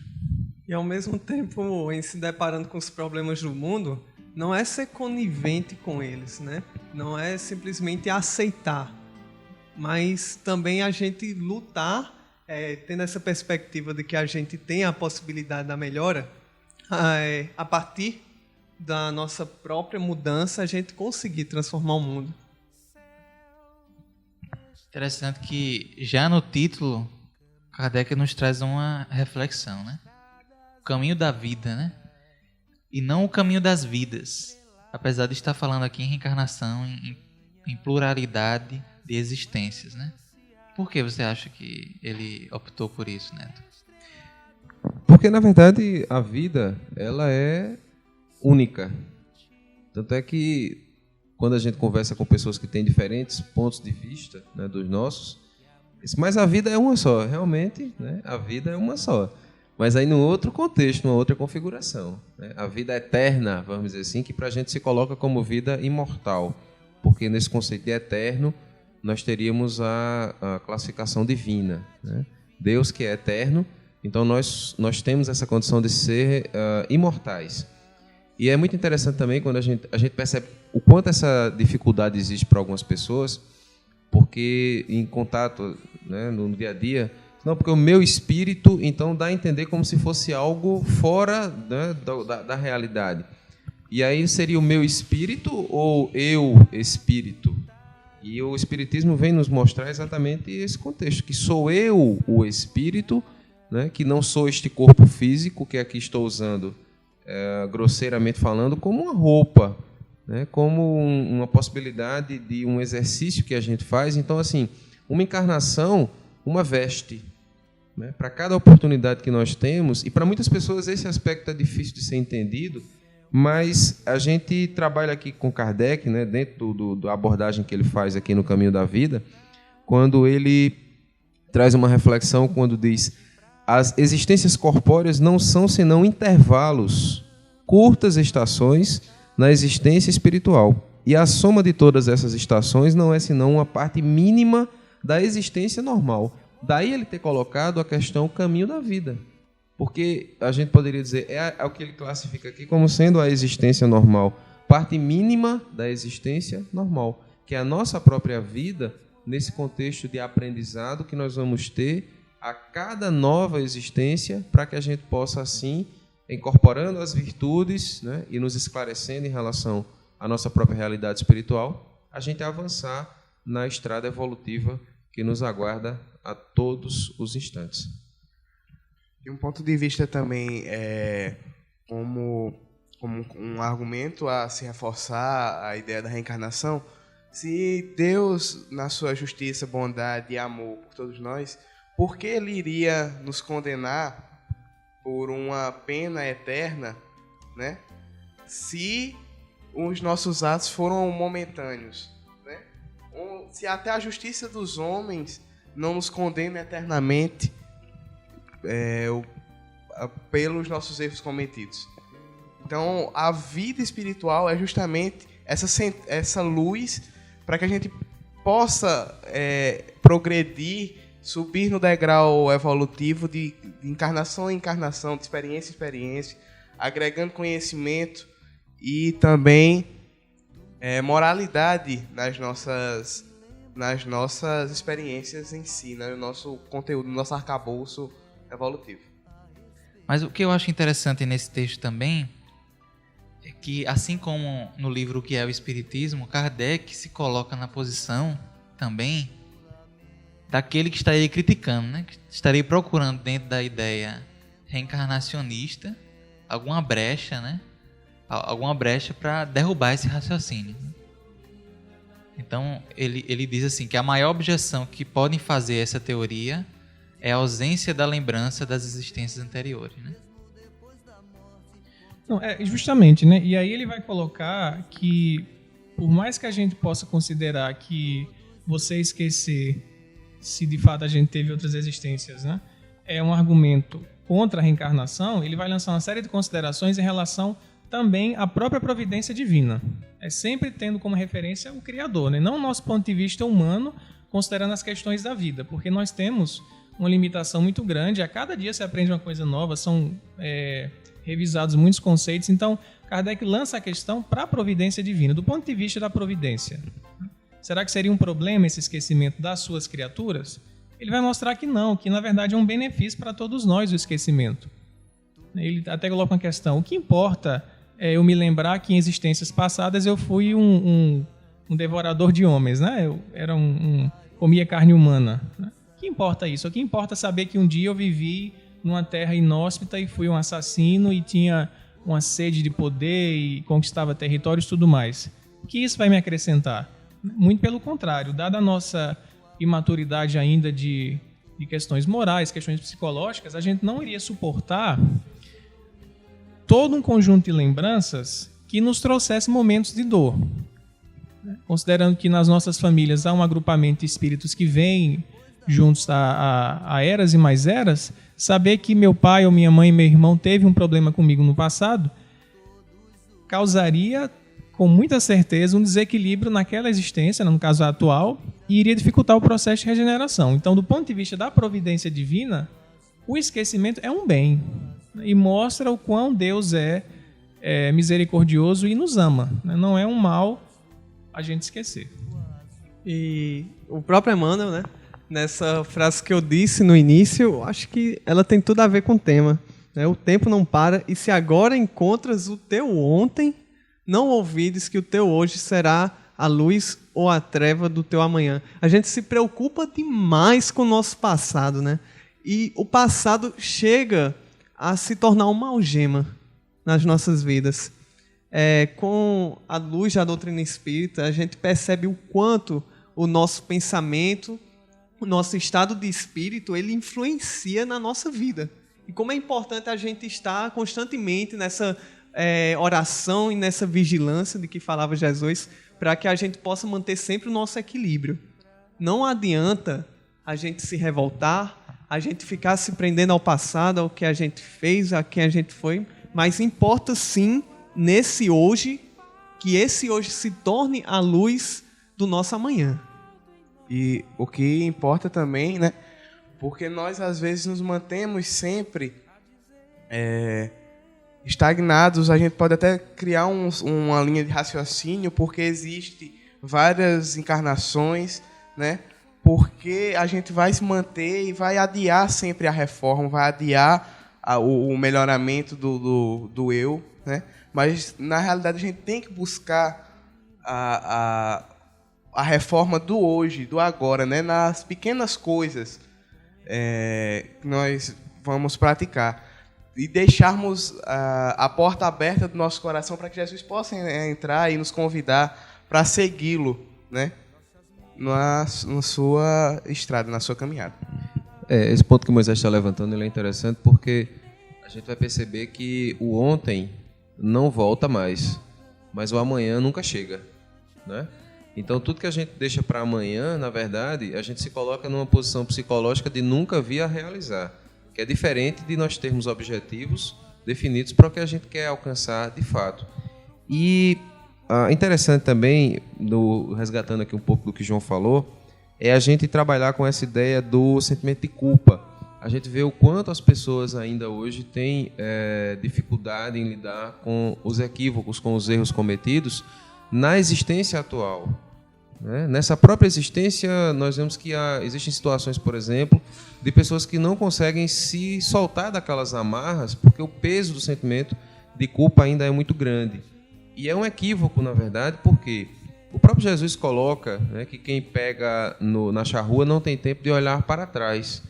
E ao mesmo tempo, em se deparando com os problemas do mundo, não é ser conivente com eles, né? Não é simplesmente aceitar, mas também a gente lutar, tendo essa perspectiva de que a gente tem a possibilidade da melhora, a partir da nossa própria mudança, a gente conseguir transformar o mundo. Interessante que já no título, Kardec nos traz uma reflexão, né? O caminho da vida, né? E não o caminho das vidas. Apesar de estar falando aqui em reencarnação, em pluralidade de existências, né? Por que você acha que ele optou por isso, Neto? Porque, na verdade, a vida, ela é única. Tanto é que, quando a gente conversa com pessoas que têm diferentes pontos de vista, né, dos nossos, mas a vida é uma só, realmente, né, a vida é uma só. Mas aí, num outro contexto, numa outra configuração, né, a vida eterna, vamos dizer assim, que para a gente se coloca como vida imortal. Porque nesse conceito de eterno, nós teríamos a classificação divina, né? Deus que é eterno, então nós temos essa condição de ser imortais. E é muito interessante também quando a gente percebe o quanto essa dificuldade existe para algumas pessoas, porque em contato, né, no dia a dia, não, porque o meu espírito, então dá a entender como se fosse algo fora, né, da realidade. E aí seria o meu espírito ou eu espírito? E o Espiritismo vem nos mostrar exatamente esse contexto, que sou eu o espírito, né, que não sou este corpo físico que aqui estou usando, grosseiramente falando, como uma roupa, né, como uma possibilidade de um exercício que a gente faz. Então, assim, uma encarnação, uma veste. né? Para cada oportunidade que nós temos, e para muitas pessoas esse aspecto é difícil de ser entendido, mas a gente trabalha aqui com Kardec, né, dentro da abordagem que ele faz aqui no Caminho da Vida, quando ele traz uma reflexão, quando diz: as existências corpóreas não são senão intervalos, curtas estações na existência espiritual. E a soma de todas essas estações não é senão uma parte mínima da existência normal. Daí ele ter colocado a questão caminho da vida. Porque a gente poderia dizer, é o que ele classifica aqui como sendo a existência normal. Parte mínima da existência normal, que é a nossa própria vida, nesse contexto de aprendizado que nós vamos ter a cada nova existência, para que a gente possa, assim, incorporando as virtudes, né, e nos esclarecendo em relação à nossa própria realidade espiritual, a gente avançar na estrada evolutiva que nos aguarda a todos os instantes. E um ponto de vista também, como um argumento a se reforçar a ideia da reencarnação, se Deus, na sua justiça, bondade e amor por todos nós, por que Ele iria nos condenar por uma pena eterna, né, se os nossos atos foram momentâneos, né? Se até a justiça dos homens não nos condena eternamente pelos nossos erros cometidos. Então, a vida espiritual é justamente essa luz para que a gente possa progredir, subir no degrau evolutivo de encarnação em encarnação, de experiência em experiência, agregando conhecimento e também moralidade nas nossas experiências em si, né? No nosso conteúdo, no nosso arcabouço evolutivo. Mas o que eu acho interessante nesse texto também é que, assim como no livro O que é o Espiritismo, Kardec se coloca na posição também daquele que estaria criticando, né? Que estaria procurando dentro da ideia reencarnacionista alguma brecha, né? Alguma brecha para derrubar esse raciocínio. Então, ele diz assim, que a maior objeção que podem fazer a essa teoria é a ausência da lembrança das existências anteriores, né? Não, justamente, né? E aí ele vai colocar que, por mais que a gente possa considerar que você esquecer se de fato a gente teve outras existências, né, é um argumento contra a reencarnação, ele vai lançar uma série de considerações em relação também à própria providência divina. É sempre tendo como referência o Criador, né? Não o nosso ponto de vista humano, considerando as questões da vida, porque nós temos uma limitação muito grande, a cada dia se aprende uma coisa nova, são revisados muitos conceitos, então Kardec lança a questão para a providência divina, do ponto de vista da providência. Será que seria um problema esse esquecimento das suas criaturas? Ele vai mostrar que não, que na verdade é um benefício para todos nós o esquecimento. Ele até coloca uma questão, o que importa é eu me lembrar que em existências passadas eu fui um devorador de homens, né? Eu era comia carne humana, né? O que importa isso? O que importa saber que um dia eu vivi numa terra inóspita e fui um assassino e tinha uma sede de poder e conquistava territórios e tudo mais. O que isso vai me acrescentar? Muito pelo contrário, dada a nossa imaturidade ainda de questões morais, questões psicológicas, a gente não iria suportar todo um conjunto de lembranças que nos trouxesse momentos de dor. Considerando que nas nossas famílias há um agrupamento de espíritos que vêm juntos a eras e mais eras, saber que meu pai ou minha mãe, meu irmão teve um problema comigo no passado, causaria com muita certeza um desequilíbrio naquela existência, no caso atual, e iria dificultar o processo de regeneração. Então, do ponto de vista da providência divina, o esquecimento é um bem e mostra o quão Deus é misericordioso e nos ama. Não é um mal a gente esquecer. E o próprio Emmanuel, né, nessa frase que eu disse no início, eu acho que ela tem tudo a ver com o tema. Né? O tempo não para, e se agora encontras o teu ontem, não ouvides que o teu hoje será a luz ou a treva do teu amanhã. A gente se preocupa demais com o nosso passado, né? E o passado chega a se tornar uma algema nas nossas vidas. Com a luz da doutrina espírita, a gente percebe o quanto o nosso pensamento o nosso estado de espírito, ele influencia na nossa vida. E como é importante a gente estar constantemente nessa oração e nessa vigilância de que falava Jesus, para que a gente possa manter sempre o nosso equilíbrio. Não adianta a gente se revoltar, a gente ficar se prendendo ao passado, ao que a gente fez, a quem a gente foi, mas importa sim, nesse hoje, que esse hoje se torne a luz do nosso amanhã. E o que importa também, né? Porque nós, às vezes, nos mantemos sempre estagnados. A gente pode até criar uma linha de raciocínio, porque existe várias encarnações, né? Porque a gente vai se manter e vai adiar sempre a reforma, vai adiar o melhoramento do eu, né? Mas, na realidade, a gente tem que buscar a reforma do hoje, do agora, né? Nas pequenas coisas que nós vamos praticar. E deixarmos a porta aberta do nosso coração para que Jesus possa entrar e nos convidar para segui-lo, né? Na sua estrada, na sua caminhada. Esse ponto que Moisés está levantando ele é interessante porque a gente vai perceber que o ontem não volta mais, mas o amanhã nunca chega, né? Então, tudo que a gente deixa para amanhã, na verdade, a gente se coloca numa posição psicológica de nunca vir a realizar, que é diferente de nós termos objetivos definidos para o que a gente quer alcançar de fato. E interessante também, resgatando aqui um pouco do que João falou, é a gente trabalhar com essa ideia do sentimento de culpa. A gente vê o quanto as pessoas ainda hoje têm dificuldade em lidar com os equívocos, com os erros cometidos na existência atual. Nessa própria existência, nós vemos que existem situações, por exemplo, de pessoas que não conseguem se soltar daquelas amarras porque o peso do sentimento de culpa ainda é muito grande. E é um equívoco, na verdade, porque o próprio Jesus coloca, né, que quem pega na charrua não tem tempo de olhar para trás.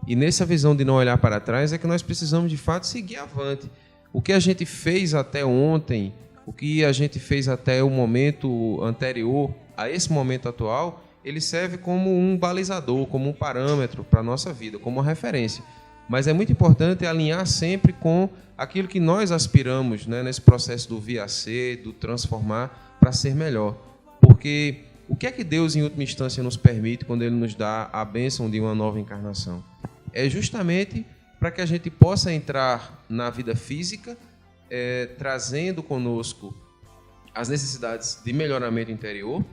E nessa visão de não olhar para trás é que nós precisamos, de fato, seguir avante. O que a gente fez até ontem, o que a gente fez até o momento anterior a esse momento atual, ele serve como um balizador, como um parâmetro para a nossa vida, como uma referência. Mas é muito importante alinhar sempre com aquilo que nós aspiramos, né, nesse processo do vir a ser, do transformar para ser melhor. Porque o que é que Deus, em última instância, nos permite quando Ele nos dá a bênção de uma nova encarnação? É justamente para que a gente possa entrar na vida física, trazendo conosco as necessidades de melhoramento interior,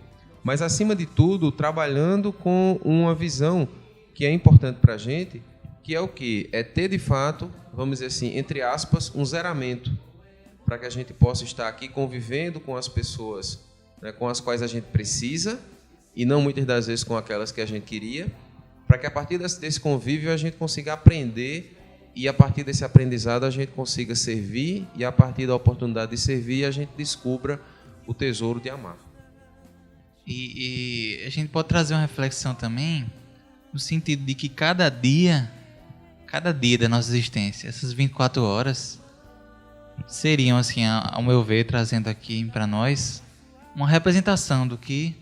mas, acima de tudo, trabalhando com uma visão que é importante para a gente, que é o quê? É ter, de fato, vamos dizer assim, entre aspas, um zeramento, para que a gente possa estar aqui convivendo com as pessoas, né, com as quais a gente precisa, e não muitas das vezes com aquelas que a gente queria, para que a partir desse convívio a gente consiga aprender, e a partir desse aprendizado a gente consiga servir, e a partir da oportunidade de servir a gente descubra o tesouro de amar. E a gente pode trazer uma reflexão também no sentido de que cada dia da nossa existência, essas 24 horas, seriam, assim, ao meu ver, trazendo aqui para nós uma representação do que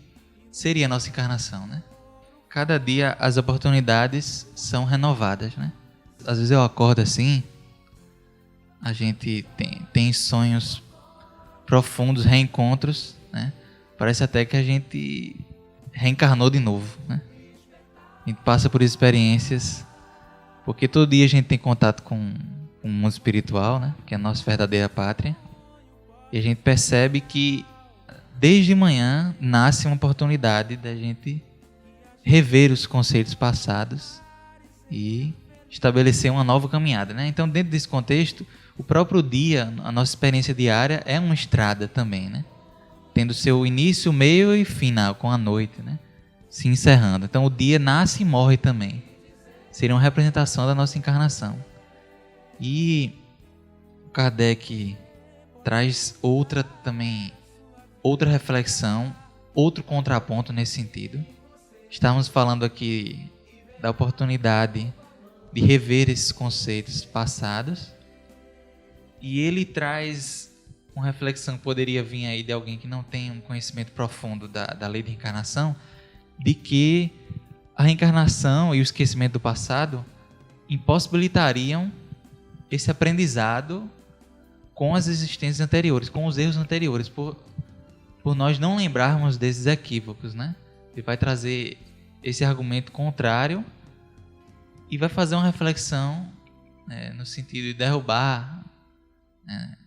seria a nossa encarnação, né? Cada dia as oportunidades são renovadas, né? Às vezes eu acordo assim, a gente tem sonhos profundos, reencontros, né? Parece até que a gente reencarnou de novo, né? A gente passa por experiências, porque todo dia a gente tem contato com o mundo espiritual, né? Que é a nossa verdadeira pátria. E a gente percebe que desde manhã nasce uma oportunidade da gente rever os conceitos passados e estabelecer uma nova caminhada, né? Então, dentro desse contexto, o próprio dia, a nossa experiência diária é uma estrada também, né? Tendo seu início, meio e final, com a noite, né? Se encerrando. Então, o dia nasce e morre também. Seria uma representação da nossa encarnação. E Kardec traz outra reflexão, outro contraponto nesse sentido. Estamos falando aqui da oportunidade de rever esses conceitos passados, e ele traz uma reflexão que poderia vir aí de alguém que não tem um conhecimento profundo da lei de encarnação, de que a reencarnação e o esquecimento do passado impossibilitariam esse aprendizado com as existências anteriores, com os erros anteriores, por nós não lembrarmos desses equívocos, né? Ele vai trazer esse argumento contrário e vai fazer uma reflexão, né, no sentido de derrubar, né,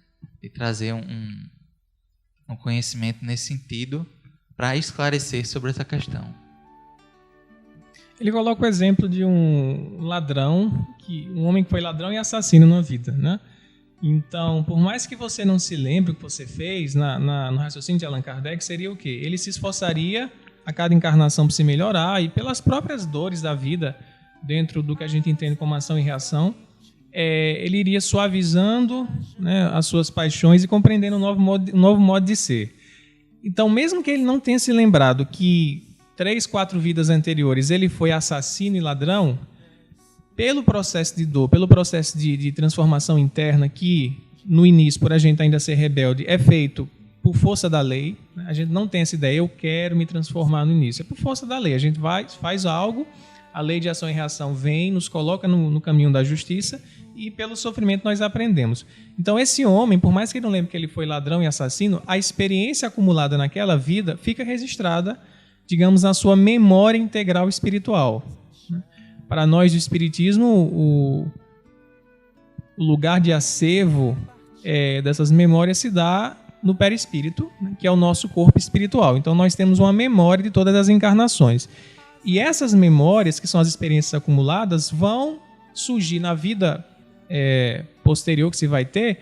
e trazer um conhecimento nesse sentido para esclarecer sobre essa questão. Ele coloca o exemplo de um ladrão, um homem que foi ladrão e assassino na vida, né? Então, por mais que você não se lembre o que você fez, no raciocínio de Allan Kardec, seria o quê? Ele se esforçaria a cada encarnação para se melhorar e pelas próprias dores da vida, dentro do que a gente entende como ação e reação, ele iria suavizando, né, as suas paixões e compreendendo um novo modo de ser. Então, mesmo que ele não tenha se lembrado que 3, 4 vidas anteriores ele foi assassino e ladrão, pelo processo de dor, pelo processo de transformação interna que, no início, por a gente ainda ser rebelde, é feito por força da lei, né? A gente não tem essa ideia, eu quero me transformar no início. É por força da lei. A gente faz algo, a lei de ação e reação vem, nos coloca no caminho da justiça e pelo sofrimento nós aprendemos. Então esse homem, por mais que ele não lembre que ele foi ladrão e assassino, a experiência acumulada naquela vida fica registrada, digamos, na sua memória integral espiritual. Para nós do Espiritismo, o lugar de acervo dessas memórias se dá no perispírito, né, que é o nosso corpo espiritual. Então nós temos uma memória de todas as encarnações. E essas memórias, que são as experiências acumuladas, vão surgir na vida posterior que se vai ter,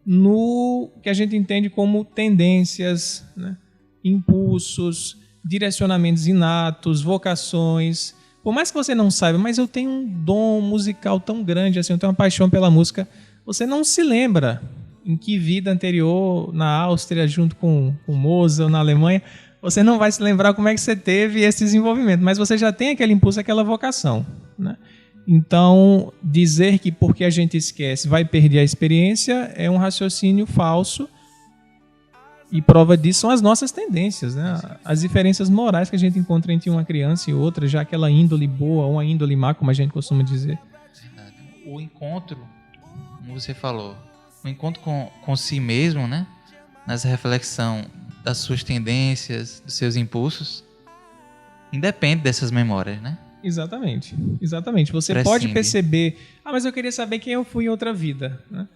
no que a gente entende como tendências, né, impulsos, direcionamentos inatos, vocações. Por mais que você não saiba, mas eu tenho um dom musical tão grande, assim, eu tenho uma paixão pela música, você não se lembra em que vida anterior, na Áustria, junto com Mozart, ou na Alemanha, você não vai se lembrar como é que você teve esse desenvolvimento, mas você já tem aquele impulso, aquela vocação, né? Então, dizer que porque a gente esquece vai perder a experiência é um raciocínio falso. E prova disso são as nossas tendências, né? As diferenças morais que a gente encontra entre uma criança e outra, já aquela índole boa ou uma índole má, como a gente costuma dizer. O encontro, como você falou, o encontro com si mesmo, né? Nessa reflexão das suas tendências, dos seus impulsos, independe dessas memórias, né? Exatamente. Você pode perceber, mas eu queria saber quem eu fui em outra vida, né?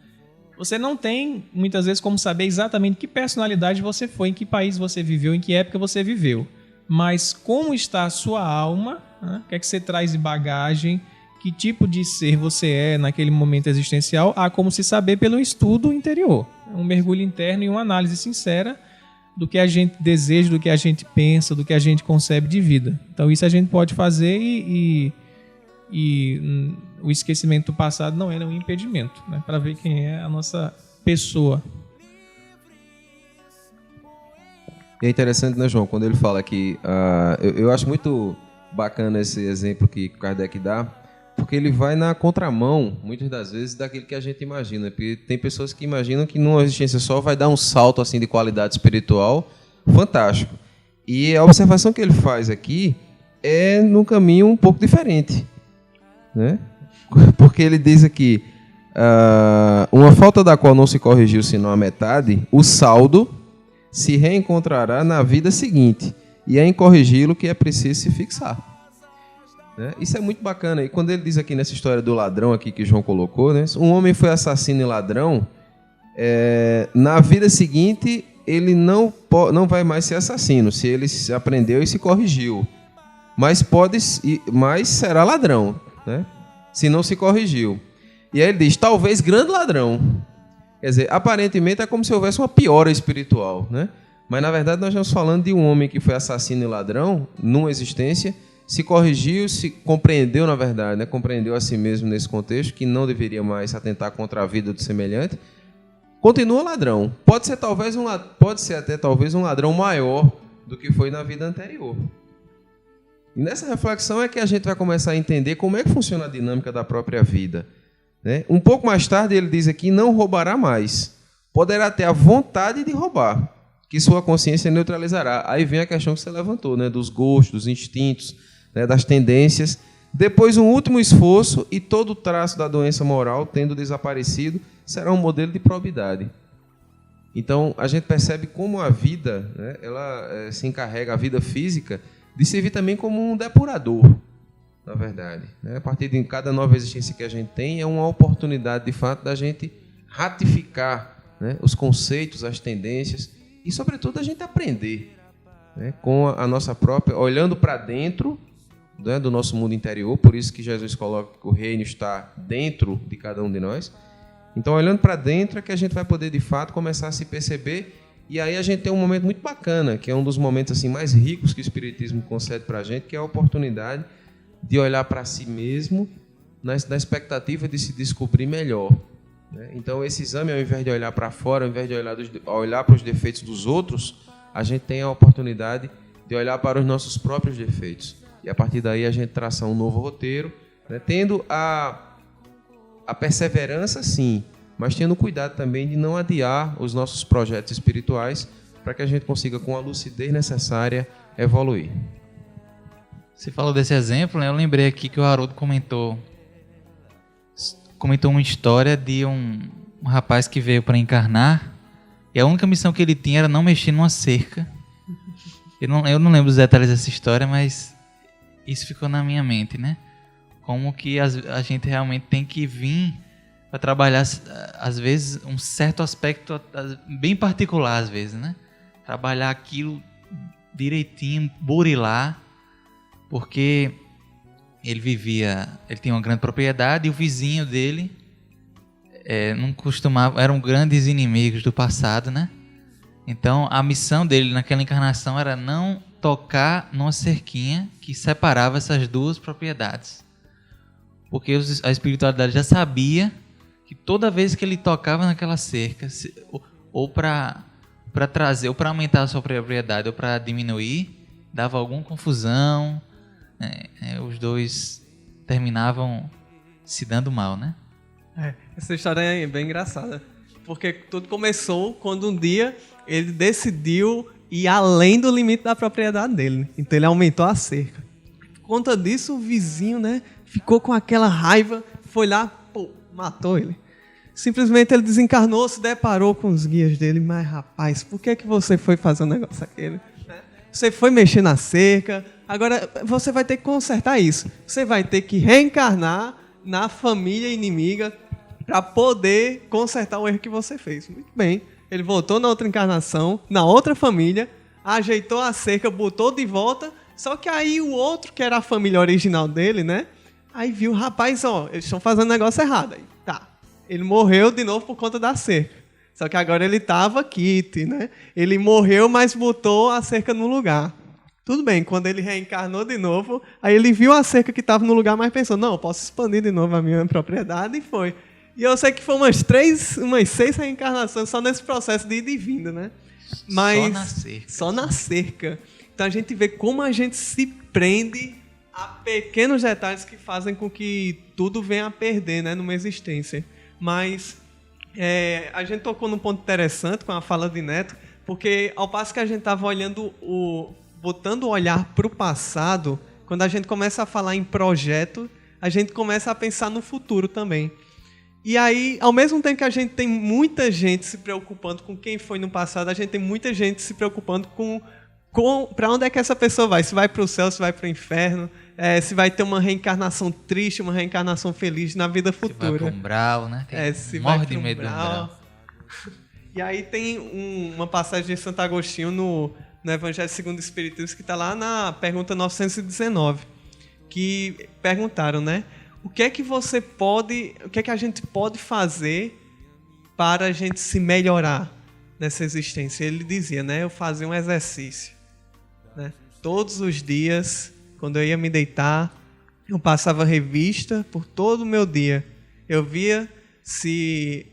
Você não tem, muitas vezes, como saber exatamente que personalidade você foi, em que país você viveu, em que época você viveu. Mas como está a sua alma, né? O que é que você traz de bagagem, que tipo de ser você é naquele momento existencial, há como se saber pelo estudo interior. Um mergulho interno e uma análise sincera do que a gente deseja, do que a gente pensa, do que a gente concebe de vida. Então isso a gente pode fazer e o esquecimento do passado não é um impedimento, né, para ver quem é a nossa pessoa. E é interessante, né, João, quando ele fala que eu acho muito bacana esse exemplo que Kardec dá, porque ele vai na contramão, muitas das vezes, daquilo que a gente imagina. Porque tem pessoas que imaginam que numa existência só vai dar um salto assim de qualidade espiritual fantástico. E a observação que ele faz aqui é num caminho um pouco diferente, né? Porque ele diz aqui, uma falta da qual não se corrigiu senão a metade, o saldo se reencontrará na vida seguinte, e é em corrigi-lo que é preciso se fixar. Né? Isso é muito bacana. E quando ele diz aqui nessa história do ladrão aqui que João colocou, né? Um homem foi assassino e ladrão, na vida seguinte ele não vai mais ser assassino, se ele aprendeu e se corrigiu. Mas será ladrão, né? Se não se corrigiu. E aí ele diz, talvez grande ladrão. Quer dizer, aparentemente é como se houvesse uma piora espiritual, né? Mas na verdade nós estamos falando de um homem que foi assassino e ladrão numa existência, se corrigiu, se compreendeu, na verdade, né? Compreendeu a si mesmo nesse contexto, que não deveria mais atentar contra a vida do semelhante, continua ladrão. Pode ser até talvez um ladrão maior do que foi na vida anterior. E nessa reflexão é que a gente vai começar a entender como é que funciona a dinâmica da própria vida, né? Um pouco mais tarde ele diz aqui, não roubará mais. Poderá ter a vontade de roubar, que sua consciência neutralizará. Aí vem a questão que você levantou, né? Dos gostos, dos instintos, né, das tendências. Depois, um último esforço e todo o traço da doença moral, tendo desaparecido, será um modelo de probidade. Então, a gente percebe como a vida, né, ela se encarrega, a vida física, de servir também como um depurador, na verdade. Né? A partir de cada nova existência que a gente tem, é uma oportunidade, de fato, da gente ratificar, né, os conceitos, as tendências e, sobretudo, a gente aprender, né, com a nossa própria, olhando para dentro, né, do nosso mundo interior. Por isso que Jesus coloca que o reino está dentro de cada um de nós. Então, olhando para dentro é que a gente vai poder, de fato, começar a se perceber. E aí a gente tem um momento muito bacana, que é um dos momentos assim, mais ricos que o Espiritismo concede para a gente, que é a oportunidade de olhar para si mesmo na expectativa de se descobrir melhor. Né? Então, esse exame, ao invés de olhar para fora, ao invés de olhar para os defeitos dos outros, a gente tem a oportunidade de olhar para os nossos próprios defeitos. E, a partir daí, a gente traçar um novo roteiro, né? Tendo a perseverança, sim, mas tendo cuidado também de não adiar os nossos projetos espirituais para que a gente consiga, com a lucidez necessária, evoluir. Você falou desse exemplo, né? Eu lembrei aqui que o Haroldo comentou uma história de um rapaz que veio para encarnar e a única missão que ele tinha era não mexer numa cerca. Eu não lembro os detalhes dessa história, mas isso ficou na minha mente, né? Como que a gente realmente tem que vir para trabalhar, às vezes, um certo aspecto bem particular, às vezes, né? Trabalhar aquilo direitinho, burilar, porque ele tinha uma grande propriedade e o vizinho dele não costumava, eram grandes inimigos do passado, né? Então, a missão dele naquela encarnação era não tocar numa cerquinha que separava essas duas propriedades. Porque a espiritualidade já sabia que toda vez que ele tocava naquela cerca, ou para trazer, ou para aumentar a sua propriedade, ou para diminuir, dava alguma confusão, os dois terminavam se dando mal, né? Essa história é bem engraçada, porque tudo começou quando um dia ele decidiu ir além do limite da propriedade dele. Então ele aumentou a cerca. Por conta disso, o vizinho, né, ficou com aquela raiva, foi lá, matou ele. Simplesmente ele desencarnou, se deparou com os guias dele. Mas, rapaz, por que você foi fazer um negócio aquele? Você foi mexer na cerca, agora você vai ter que consertar isso. Você vai ter que reencarnar na família inimiga para poder consertar o erro que você fez. Muito bem. Ele voltou na outra encarnação, na outra família, ajeitou a cerca, botou de volta. Só que aí o outro, que era a família original dele, né? Aí viu, rapaz, eles estão fazendo negócio errado. Aí, tá. Ele morreu de novo por conta da cerca. Só que agora ele estava quite, né? Ele morreu, mas botou a cerca no lugar. Tudo bem, quando ele reencarnou de novo, aí ele viu a cerca que estava no lugar, mas pensou, não, eu posso expandir de novo a minha propriedade, e foi. E eu sei que foi umas 6 reencarnações só nesse processo de ir e vinda, né? Mas Só na cerca. Só na cerca. Então a gente vê como a gente se prende a pequenos detalhes que fazem com que tudo venha a perder, né, numa existência. Mas a gente tocou num ponto interessante com a fala de Neto, porque ao passo que a gente estava olhando, botando o olhar para o passado, quando a gente começa a falar em projeto, a gente começa a pensar no futuro também. E aí, ao mesmo tempo que a gente tem muita gente se preocupando com quem foi no passado, a gente tem muita gente se preocupando com para onde é que essa pessoa vai. Se vai para o céu, se vai para o inferno, se vai ter uma reencarnação triste, uma reencarnação feliz na vida futura. Se vai para o umbral, né? Morre de medo do umbral. E aí tem uma passagem de Santo Agostinho no Evangelho segundo o Espiritismo, que está lá na pergunta 919, que perguntaram, né? O que é que a gente pode fazer para a gente se melhorar nessa existência? Ele dizia, né? Eu fazia um exercício, né? Todos os dias, quando eu ia me deitar, eu passava revista por todo o meu dia. Eu via se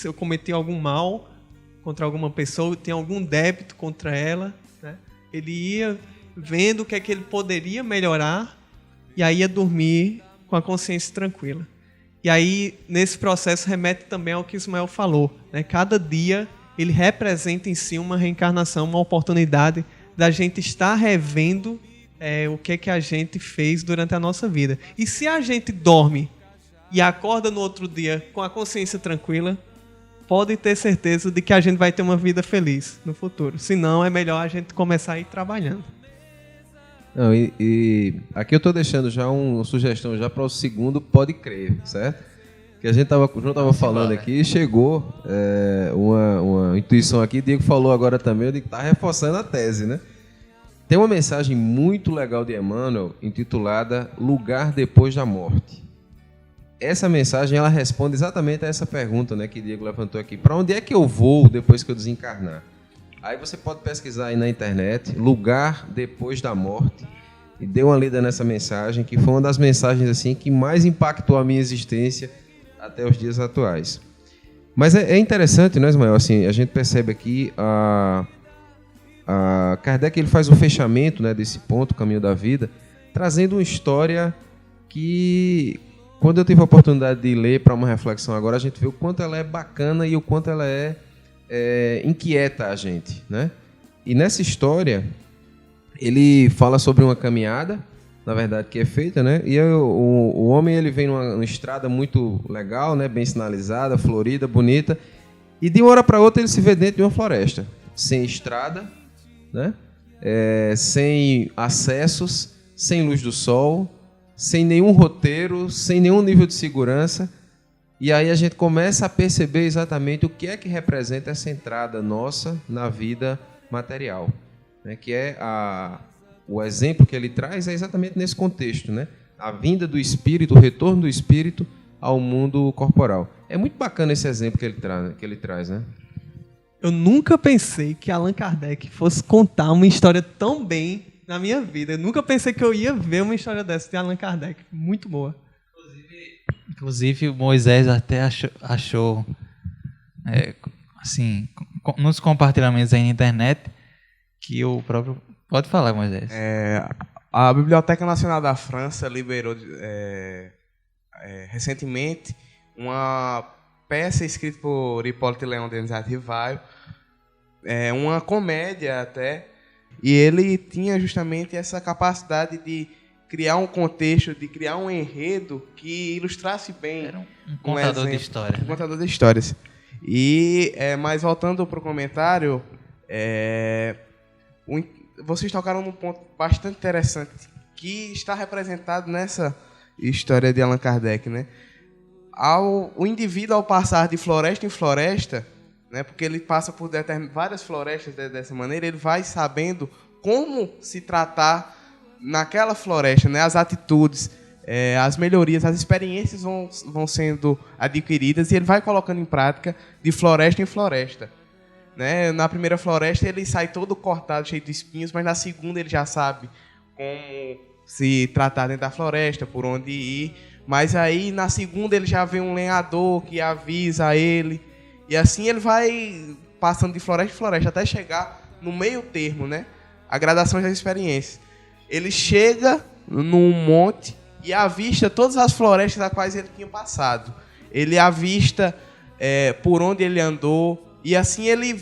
eu cometi algum mal contra alguma pessoa, tinha algum débito contra ela, né? Ele ia vendo o que é que ele poderia melhorar e aí ia dormir com a consciência tranquila. E aí, nesse processo, remete também ao que Ismael falou, né? Cada dia, ele representa em si uma reencarnação, uma oportunidade da gente estar revendo o que a gente fez durante a nossa vida. E se a gente dorme e acorda no outro dia com a consciência tranquila, pode ter certeza de que a gente vai ter uma vida feliz no futuro. Se não, é melhor a gente começar a ir trabalhando. Não, e aqui eu estou deixando já uma sugestão já para o segundo Pode Crer, certo? Que a gente estava falando aqui e chegou uma intuição aqui, Diego falou agora também, eu digo que está reforçando a tese, né? Tem uma mensagem muito legal de Emmanuel intitulada Lugar Depois da Morte. Essa mensagem ela responde exatamente a essa pergunta, né, que Diego levantou aqui. Para onde é que eu vou depois que eu desencarnar? Aí você pode pesquisar aí na internet, Lugar Depois da Morte, e dê uma lida nessa mensagem, que foi uma das mensagens assim que mais impactou a minha existência até os dias atuais. Mas é interessante, né, Ismael? Assim, a gente percebe aqui Kardec ele faz o fechamento, né, desse ponto, o caminho da vida, trazendo uma história que, quando eu tive a oportunidade de ler para uma reflexão agora, a gente vê o quanto ela é bacana e o quanto ela inquieta a gente, né? E nessa história, ele fala sobre uma caminhada, na verdade, que é feita, né? E o homem ele vem numa estrada muito legal, né? Bem sinalizada, florida, bonita, e de uma hora para outra ele se vê dentro de uma floresta, sem estrada, né? Sem acessos, sem luz do sol, sem nenhum roteiro, sem nenhum nível de segurança. E aí a gente começa a perceber exatamente o que é que representa essa entrada nossa na vida material, né? Que é o exemplo que ele traz é exatamente nesse contexto, né? A vinda do espírito, o retorno do espírito ao mundo corporal. É muito bacana esse exemplo que ele traz, né? Eu nunca pensei que Allan Kardec fosse contar uma história tão bem na minha vida. Eu nunca pensei que eu ia ver uma história dessa de Allan Kardec. Muito boa. Inclusive, Moisés até achou assim, nos compartilhamentos aí na internet, que o próprio... Pode falar, Moisés. A Biblioteca Nacional da França liberou recentemente uma peça escrita por Hipólito Léon Denis Rivaio, uma comédia até, e ele tinha justamente essa capacidade de criar um contexto, de criar um enredo que ilustrasse bem. Era um contador de histórias. Um contador de histórias. E, mas voltando para o comentário, vocês tocaram num ponto bastante interessante que está representado nessa história de Allan Kardec, né? O indivíduo, ao passar de floresta em floresta, né, porque ele passa por várias florestas dessa maneira, ele vai sabendo como se tratar naquela floresta, né? As atitudes, as melhorias, as experiências vão sendo adquiridas e ele vai colocando em prática de floresta em floresta, né? Na primeira floresta ele sai todo cortado, cheio de espinhos, mas na segunda ele já sabe como se tratar dentro da floresta, por onde ir. Mas aí na segunda ele já vê um lenhador que avisa ele, e assim ele vai passando de floresta em floresta até chegar no meio termo, né? A gradação das experiências. Ele chega num monte e avista todas as florestas das quais ele tinha passado. Ele avista por onde ele andou, e assim ele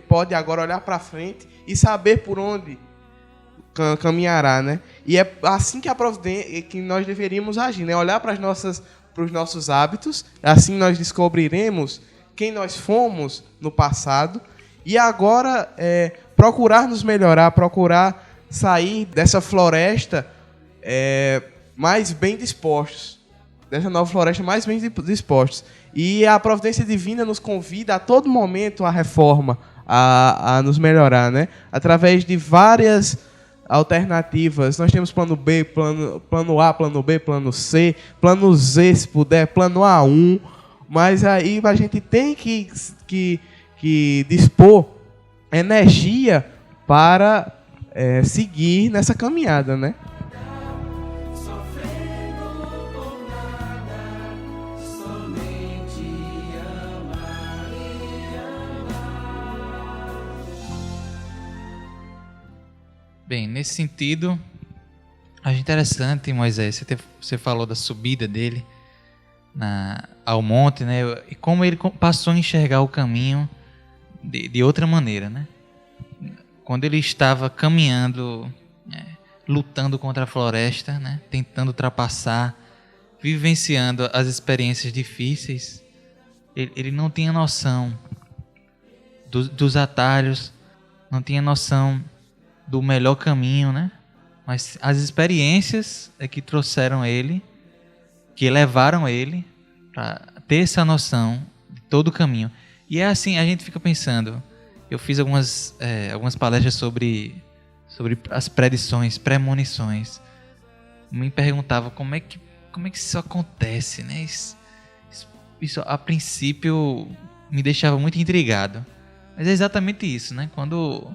pode agora olhar para frente e saber por onde caminhará, né? E é assim que nós deveríamos agir, né? Olhar para os nossos hábitos, assim nós descobriremos quem nós fomos no passado, e agora procurar nos melhorar, procurar sair dessa floresta mais bem dispostos, dessa nova floresta mais bem dispostos. E a providência divina nos convida a todo momento à reforma, a nos melhorar, né? Através de várias alternativas. Nós temos plano B, plano A, plano B, plano C, plano Z, se puder, plano A1, mas aí a gente tem que dispor energia para seguir nessa caminhada, né? Bem, nesse sentido, acho interessante, Moisés, você falou da subida dele ao monte, né? E como ele passou a enxergar o caminho de outra maneira, né? Quando ele estava caminhando lutando contra a floresta, né? Tentando ultrapassar, vivenciando as experiências difíceis. Ele não tinha noção dos atalhos, não tinha noção do melhor caminho, né? Mas as experiências é que trouxeram ele, que levaram ele para ter essa noção de todo o caminho. E é assim, a gente fica pensando. Eu fiz algumas palestras sobre as predições, premonições. Me perguntava como é que isso acontece, né? Isso a princípio me deixava muito intrigado. Mas é exatamente isso, né? Quando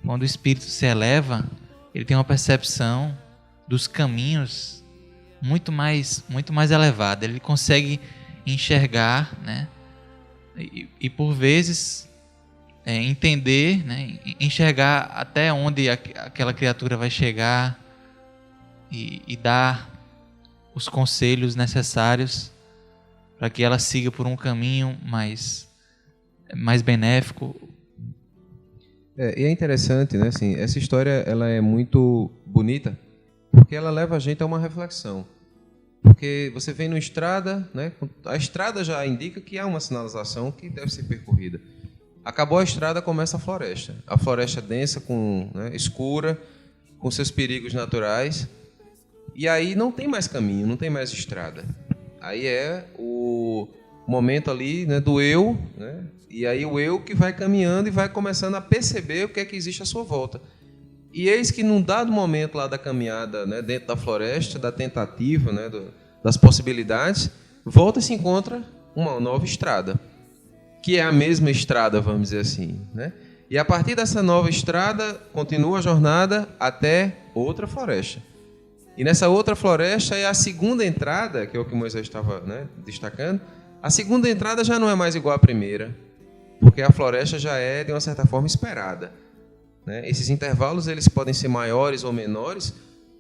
o espírito se eleva, ele tem uma percepção dos caminhos muito mais elevada. Ele consegue enxergar, né? E por vezes entender, né? Enxergar até onde aquela criatura vai chegar e dar os conselhos necessários para que ela siga por um caminho mais benéfico. E é interessante, né? Assim, essa história ela é muito bonita porque ela leva a gente a uma reflexão. Porque você vem numa estrada, né? A estrada já indica que há uma sinalização que deve ser percorrida. Acabou a estrada, começa a floresta. A floresta densa, escura, com seus perigos naturais. E aí não tem mais caminho, não tem mais estrada. Aí é o momento ali, né, do eu, né? E aí o eu que vai caminhando e vai começando a perceber o que é que existe à sua volta. E eis que num dado momento lá da caminhada, né, dentro da floresta, da tentativa, né, das possibilidades, volta e se encontra uma nova estrada, que é a mesma estrada, vamos dizer assim, né? E a partir dessa nova estrada, continua a jornada até outra floresta. E nessa outra floresta é a segunda entrada, que é o que Moisés estava, né, destacando. A segunda entrada já não é mais igual à primeira, porque a floresta já é, de uma certa forma, esperada, né? Esses intervalos eles podem ser maiores ou menores,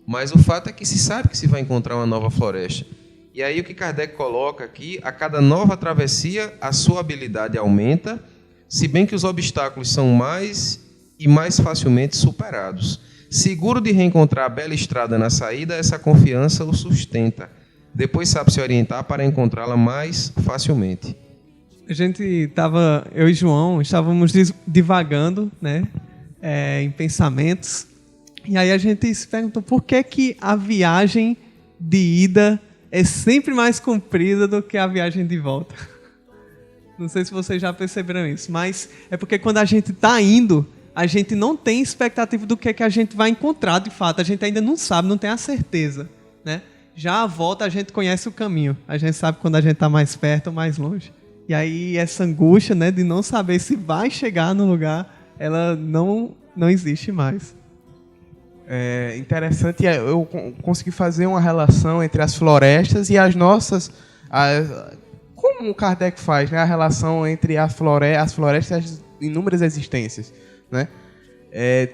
mas o fato é que se sabe que se vai encontrar uma nova floresta. E aí o que Kardec coloca aqui, a cada nova travessia, a sua habilidade aumenta, se bem que os obstáculos são mais e mais facilmente superados. Seguro de reencontrar a bela estrada na saída, essa confiança o sustenta. Depois sabe se orientar para encontrá-la mais facilmente. Eu e João, estávamos divagando, né, em pensamentos. E aí a gente se perguntou por que a viagem de ida é sempre mais comprida do que a viagem de volta. Não sei se vocês já perceberam isso, mas é porque quando a gente está indo, a gente não tem expectativa do que a gente vai encontrar de fato. A gente ainda não sabe, não tem a certeza, né? Já a volta a gente conhece o caminho. A gente sabe quando a gente está mais perto ou mais longe. E aí essa angústia, né, de não saber se vai chegar no lugar, ela não existe mais. É interessante, eu consegui fazer uma relação entre as florestas e as nossas... como o Kardec faz, né, a relação entre as florestas e as inúmeras existências, né?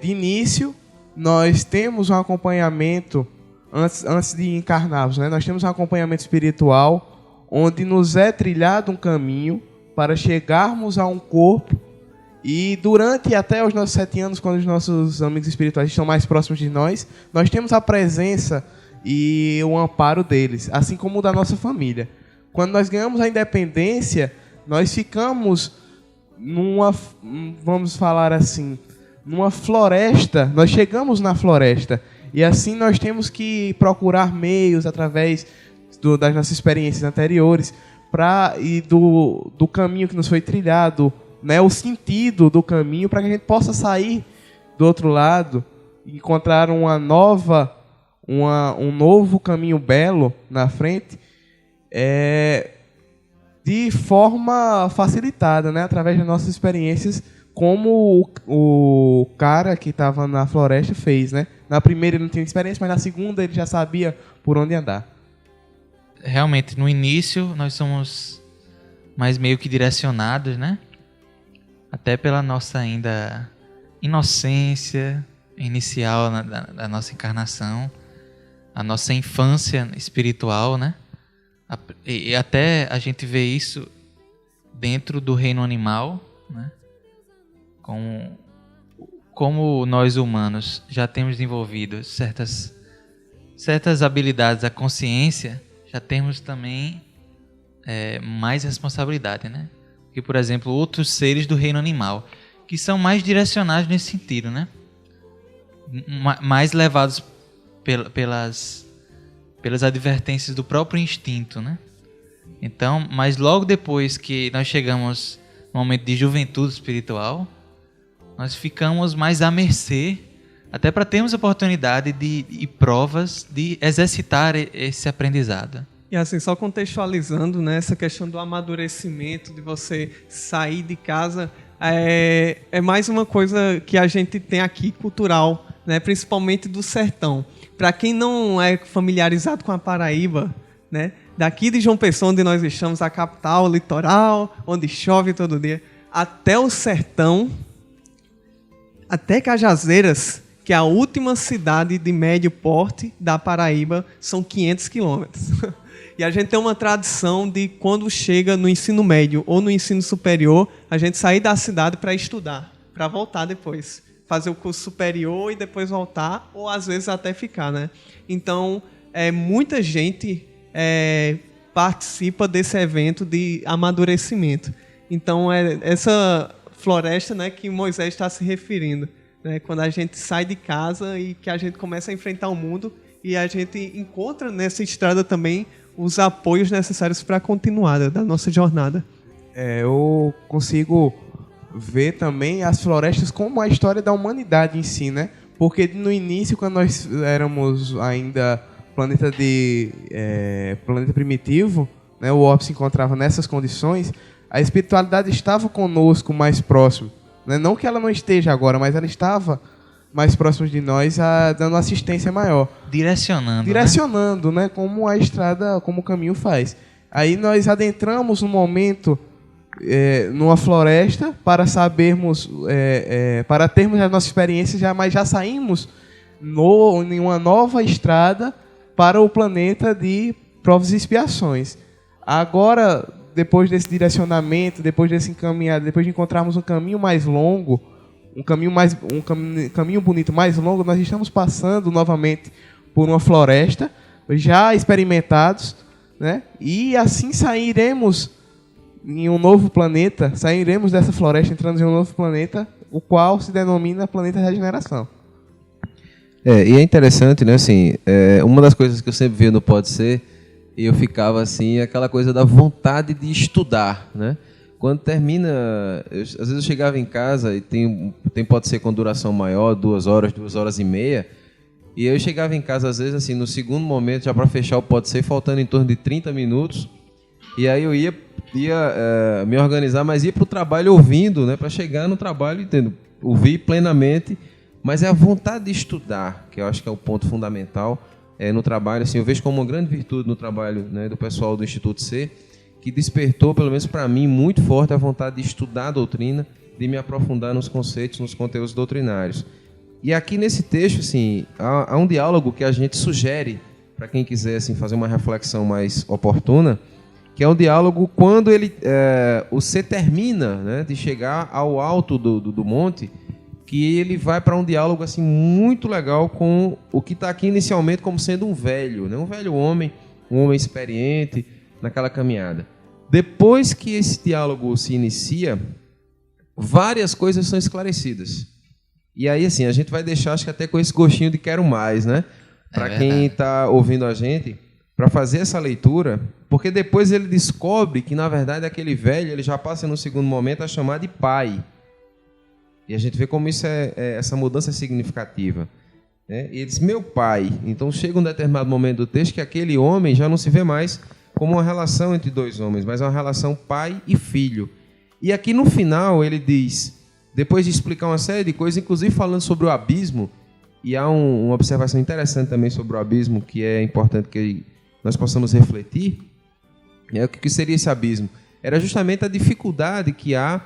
De início, nós temos um acompanhamento, antes de encarnarmos, né? Nós temos um acompanhamento espiritual onde nos é trilhado um caminho para chegarmos a um corpo e durante até os nossos 7 anos, quando os nossos amigos espirituais estão mais próximos de nós temos a presença e o amparo deles, assim como o da nossa família. Quando nós ganhamos a independência, nós ficamos vamos falar assim, numa floresta, nós chegamos na floresta e assim nós temos que procurar meios através das nossas experiências anteriores e do caminho que nos foi trilhado, né, o sentido do caminho para que a gente possa sair do outro lado e encontrar um novo caminho belo na frente, de forma facilitada, né, através das nossas experiências, como o cara que estava na floresta fez, né? Na primeira ele não tinha experiência, mas na segunda ele já sabia por onde andar. Realmente, no início, nós somos mais meio que direcionados, né? Até pela nossa ainda inocência inicial da nossa encarnação, a nossa infância espiritual, né? E até a gente vê isso como nós humanos já temos desenvolvido certas habilidades da consciência, já temos também mais responsabilidade, né? Que, por exemplo, outros seres do reino animal, que são mais direcionados nesse sentido, né? Mais levados pelas advertências do próprio instinto, né? Então, mas logo depois que nós chegamos no momento de juventude espiritual, nós ficamos mais à mercê, até para termos oportunidade e provas de exercitar esse aprendizado. E assim, só contextualizando, né, essa questão do amadurecimento, de você sair de casa, é mais uma coisa que a gente tem aqui, cultural, né, principalmente do sertão. Para quem não é familiarizado com a Paraíba, né, daqui de João Pessoa, onde nós estamos, a capital, o litoral, onde chove todo dia, até o sertão, até Cajazeiras, que é a última cidade de médio porte da Paraíba, são 500 quilômetros. E a gente tem uma tradição de, quando chega no ensino médio ou no ensino superior, a gente sair da cidade para estudar, para voltar depois. Fazer o curso superior e depois voltar, ou às vezes até ficar, né? Então, muita gente participa desse evento de amadurecimento. Então, essa floresta, né, que Moisés está se referindo, né? Quando a gente sai de casa e que a gente começa a enfrentar o mundo e a gente encontra nessa estrada também os apoios necessários para a continuada da nossa jornada. Eu consigo ver também as florestas como a história da humanidade em si, né? Porque no início, quando nós éramos ainda planeta primitivo, né, o orbe se encontrava nessas condições, a espiritualidade estava conosco mais próximo, né? Não que ela não esteja agora, mas ela estava mais próximos de nós, dando assistência maior. Direcionando, né? Como a estrada, como o caminho faz. Aí nós adentramos um momento numa floresta para sabermos, para termos a nossa experiência, mas já saímos em uma nova estrada para o planeta de provas e expiações. Agora, depois desse direcionamento, depois desse encaminhado, depois de encontrarmos um caminho mais longo, um caminho bonito mais longo, nós estamos passando novamente por uma floresta, já experimentados, né? E assim sairemos em um novo planeta, sairemos dessa floresta, entrando em um novo planeta, o qual se denomina Planeta Regeneração. E é interessante, né? Assim, uma das coisas que eu sempre via no Pode Ser, e eu ficava assim, aquela coisa da vontade de estudar, né? Quando termina, às vezes eu chegava em casa e tem pode ser com duração maior, 2 horas, 2 horas e meia, e eu chegava em casa às vezes assim, no segundo momento, já para fechar o Pode Ser, faltando em torno de 30 minutos, e aí eu ia me organizar, mas ia para o trabalho ouvindo, né, para chegar no trabalho e ouvir plenamente, mas é a vontade de estudar, que eu acho que é o ponto fundamental no trabalho. Assim, eu vejo como uma grande virtude no trabalho, né, do pessoal do Instituto C, que despertou, pelo menos para mim, muito forte a vontade de estudar a doutrina, de me aprofundar nos conceitos, nos conteúdos doutrinários. E aqui nesse texto, assim, há um diálogo que a gente sugere para quem quiser assim, fazer uma reflexão mais oportuna, que é um diálogo quando o C termina, né, de chegar ao alto do monte, que ele vai para um diálogo assim, muito legal com o que está aqui inicialmente como sendo um velho, né, um velho homem, um homem experiente, naquela caminhada. Depois que esse diálogo se inicia, várias coisas são esclarecidas. E aí, assim, a gente vai deixar, acho que até com esse gostinho de quero mais, né? Para quem está ouvindo a gente, para fazer essa leitura, porque depois ele descobre que, na verdade, aquele velho, ele já passa no segundo momento a chamar de pai. E a gente vê como isso essa mudança é significativa. Né? E ele diz, meu pai. Então, chega um determinado momento do texto que aquele homem já não se vê mais como uma relação entre 2 homens, mas uma relação pai e filho. E aqui no final ele diz, depois de explicar uma série de coisas, inclusive falando sobre o abismo, e há uma observação interessante também sobre o abismo, que é importante que nós possamos refletir, o que seria esse abismo? Era justamente a dificuldade que há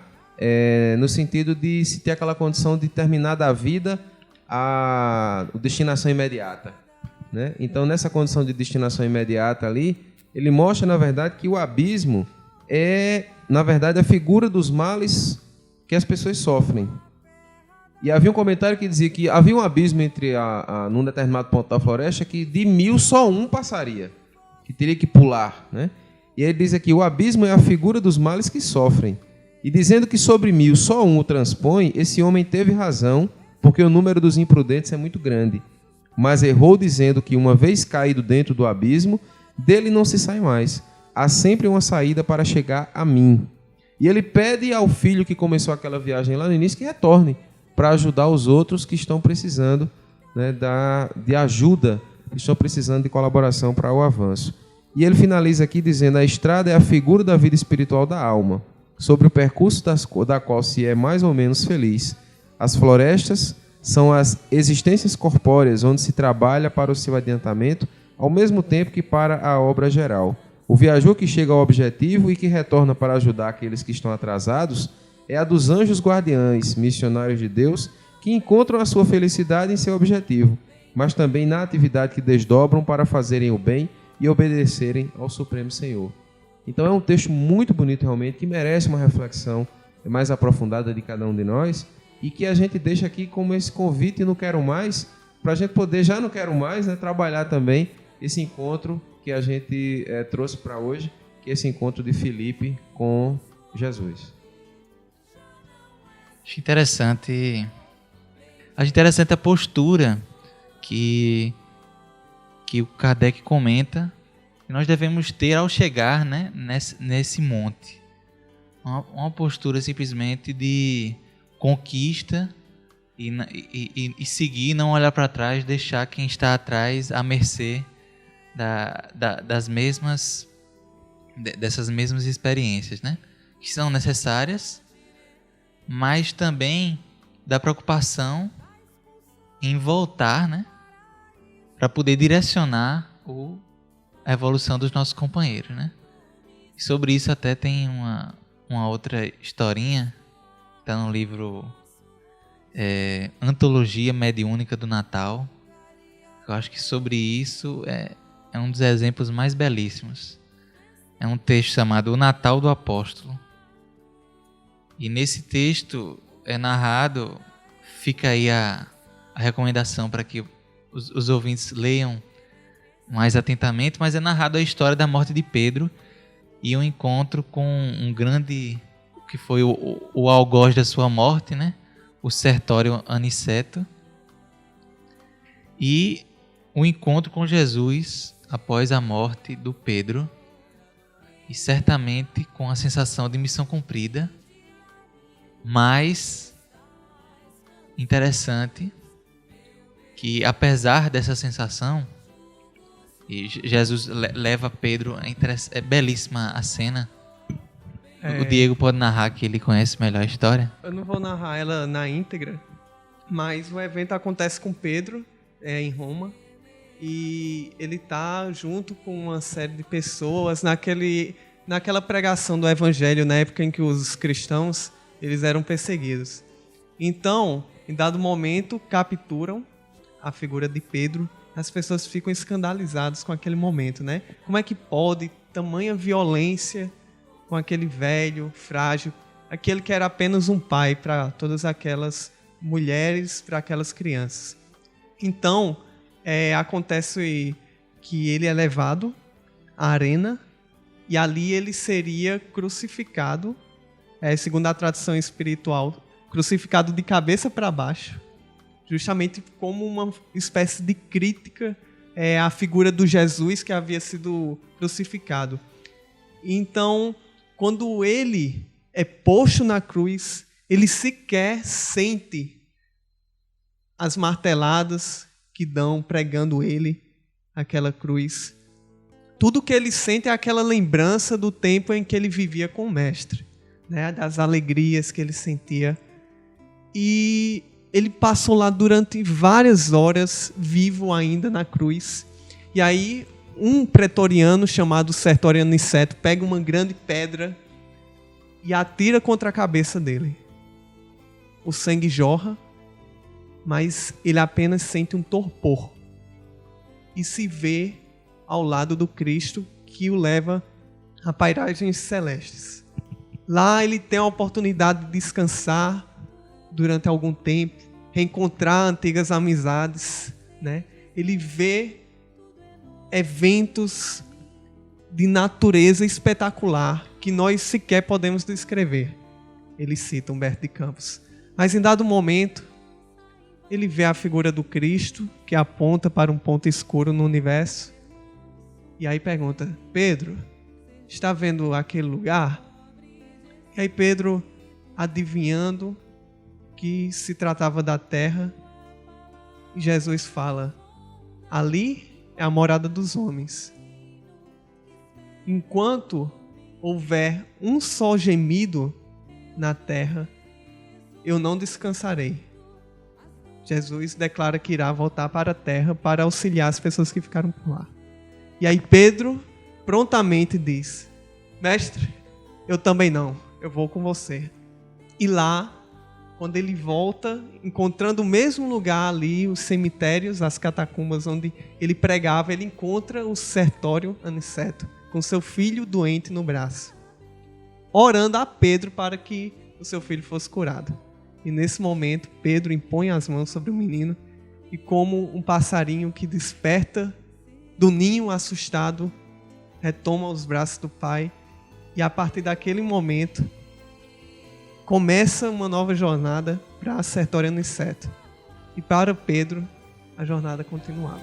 no sentido de se ter aquela condição de terminar da vida a destinação imediata. Né? Então, nessa condição de destinação imediata ali, ele mostra, na verdade, que o abismo é, na verdade, a figura dos males que as pessoas sofrem. E havia um comentário que dizia que havia um abismo num determinado ponto da floresta que de 1000 só um passaria, que teria que pular, né? E ele diz aqui, o abismo é a figura dos males que sofrem. E dizendo que sobre 1000 só um o transpõe, esse homem teve razão, porque o número dos imprudentes é muito grande. Mas errou dizendo que uma vez caído dentro do abismo, dele não se sai mais. Há sempre uma saída para chegar a mim. E ele pede ao filho que começou aquela viagem lá no início que retorne para ajudar os outros que estão precisando, né, de ajuda, que estão precisando de colaboração para o avanço. E ele finaliza aqui dizendo: a estrada é a figura da vida espiritual da alma, sobre o percurso da qual se é mais ou menos feliz. As florestas são as existências corpóreas onde se trabalha para o seu adiantamento, ao mesmo tempo que para a obra geral. O viajor que chega ao objetivo e que retorna para ajudar aqueles que estão atrasados é a dos anjos guardiães, missionários de Deus, que encontram a sua felicidade em seu objetivo, mas também na atividade que desdobram para fazerem o bem e obedecerem ao Supremo Senhor. Então é um texto muito bonito realmente, que merece uma reflexão mais aprofundada de cada um de nós, e que a gente deixa aqui como esse convite Não Quero Mais, para a gente poder, já não quero mais, né, trabalhar também esse encontro que a gente trouxe para hoje, que é esse encontro de Filipe com Jesus. Acho interessante a postura que o Kardec comenta que nós devemos ter ao chegar, né, nesse monte. Uma postura simplesmente de conquista e seguir, não olhar para trás, deixar quem está atrás à mercê dessas mesmas experiências, né, que são necessárias, mas também da preocupação em voltar, né, para poder direcionar a evolução dos nossos companheiros, né? E sobre isso até tem uma outra historinha, está no livro Antologia Mediúnica do Natal. Eu acho que sobre isso é um dos exemplos mais belíssimos. É um texto chamado O Natal do Apóstolo. E nesse texto é narrado, fica aí a recomendação para que os ouvintes leiam mais atentamente, mas é narrado a história da morte de Pedro e um encontro com um grande, que foi o algoz da sua morte, né? O Sertório Aniceto, e o encontro com Jesus após a morte do Pedro, e certamente com a sensação de missão cumprida, mas interessante que, apesar dessa sensação, e Jesus leva Pedro, é belíssima a cena. O Diego pode narrar, que ele conhece melhor a história. Eu não vou narrar ela na íntegra, mas o evento acontece com Pedro, em Roma, e ele está junto com uma série de pessoas naquela pregação do Evangelho, na época em que os cristãos eles eram perseguidos. Então, em dado momento, capturam a figura de Pedro. As pessoas ficam escandalizadas com aquele momento, né? Como é que pode tamanha violência com aquele velho, frágil, aquele que era apenas um pai para todas aquelas mulheres, para aquelas crianças? Então, acontece que ele é levado à arena e ali ele seria crucificado, segundo a tradição espiritual, crucificado de cabeça para baixo, justamente como uma espécie de crítica à figura do Jesus que havia sido crucificado. Então, quando ele é posto na cruz, ele sequer sente as marteladas que dão pregando ele, aquela cruz. Tudo que ele sente é aquela lembrança do tempo em que ele vivia com o Mestre, né? Das alegrias que ele sentia. E ele passou lá durante várias horas, vivo ainda na cruz. E aí, um pretoriano chamado Sertório Aniceto pega uma grande pedra e atira contra a cabeça dele. O sangue jorra, mas ele apenas sente um torpor. E se vê ao lado do Cristo, que o leva a pairagens celestes. Lá ele tem a oportunidade de descansar durante algum tempo, reencontrar antigas amizades, né? Ele vê eventos de natureza espetacular que nós sequer podemos descrever. Ele cita Humberto de Campos. Mas em dado momento, ele vê a figura do Cristo que aponta para um ponto escuro no universo. E aí pergunta: Pedro, está vendo aquele lugar? E aí Pedro, adivinhando que se tratava da terra, Jesus fala: ali é a morada dos homens. Enquanto houver um só gemido na terra, eu não descansarei. Jesus declara que irá voltar para a terra para auxiliar as pessoas que ficaram por lá. E aí Pedro prontamente diz: Mestre, eu também não, eu vou com você. E lá, quando ele volta, encontrando o mesmo lugar ali, os cemitérios, as catacumbas onde ele pregava, ele encontra o Sertório Aniceto, com seu filho doente no braço, orando a Pedro para que o seu filho fosse curado. E nesse momento, Pedro impõe as mãos sobre o menino e, como um passarinho que desperta do ninho assustado, retoma os braços do pai. E a partir daquele momento, começa uma nova jornada para Sertório Aniceto. E para Pedro, a jornada continuava.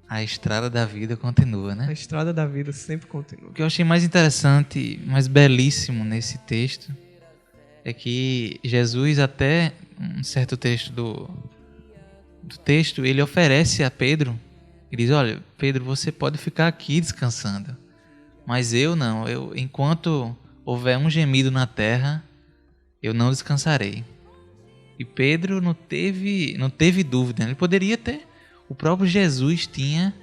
A estrada da vida continua, né? A estrada da vida sempre continua. O que eu achei mais interessante, mais belíssimo nesse texto, é que Jesus, até um certo trecho do texto, ele oferece a Pedro, ele diz: olha, Pedro, você pode ficar aqui descansando, mas eu não, enquanto houver um gemido na terra, eu não descansarei. E Pedro não teve dúvida, ele poderia ter. O próprio Jesus tinha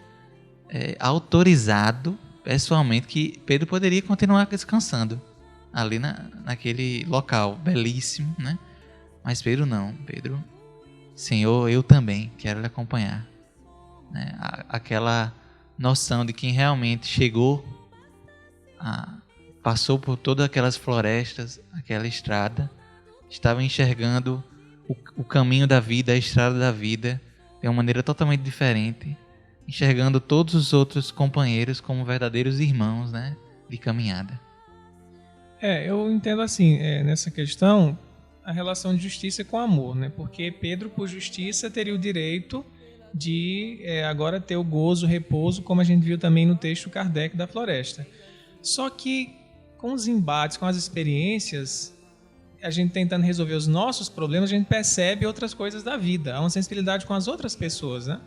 autorizado pessoalmente que Pedro poderia continuar descansando ali naquele local belíssimo, né? Mas Pedro não. Pedro: Senhor, eu também quero lhe acompanhar. Né? Aquela noção de quem realmente chegou, passou por todas aquelas florestas, aquela estrada, estava enxergando o caminho da vida, a estrada da vida, de uma maneira totalmente diferente, enxergando todos os outros companheiros como verdadeiros irmãos, né, de caminhada. Eu entendo assim, nessa questão, a relação de justiça com amor, né? Porque Pedro, por justiça, teria o direito de agora ter o gozo, o repouso, como a gente viu também no texto Kardec da Floresta. Só que com os embates, com as experiências, a gente tentando resolver os nossos problemas, a gente percebe outras coisas da vida. Há uma sensibilidade com as outras pessoas, né?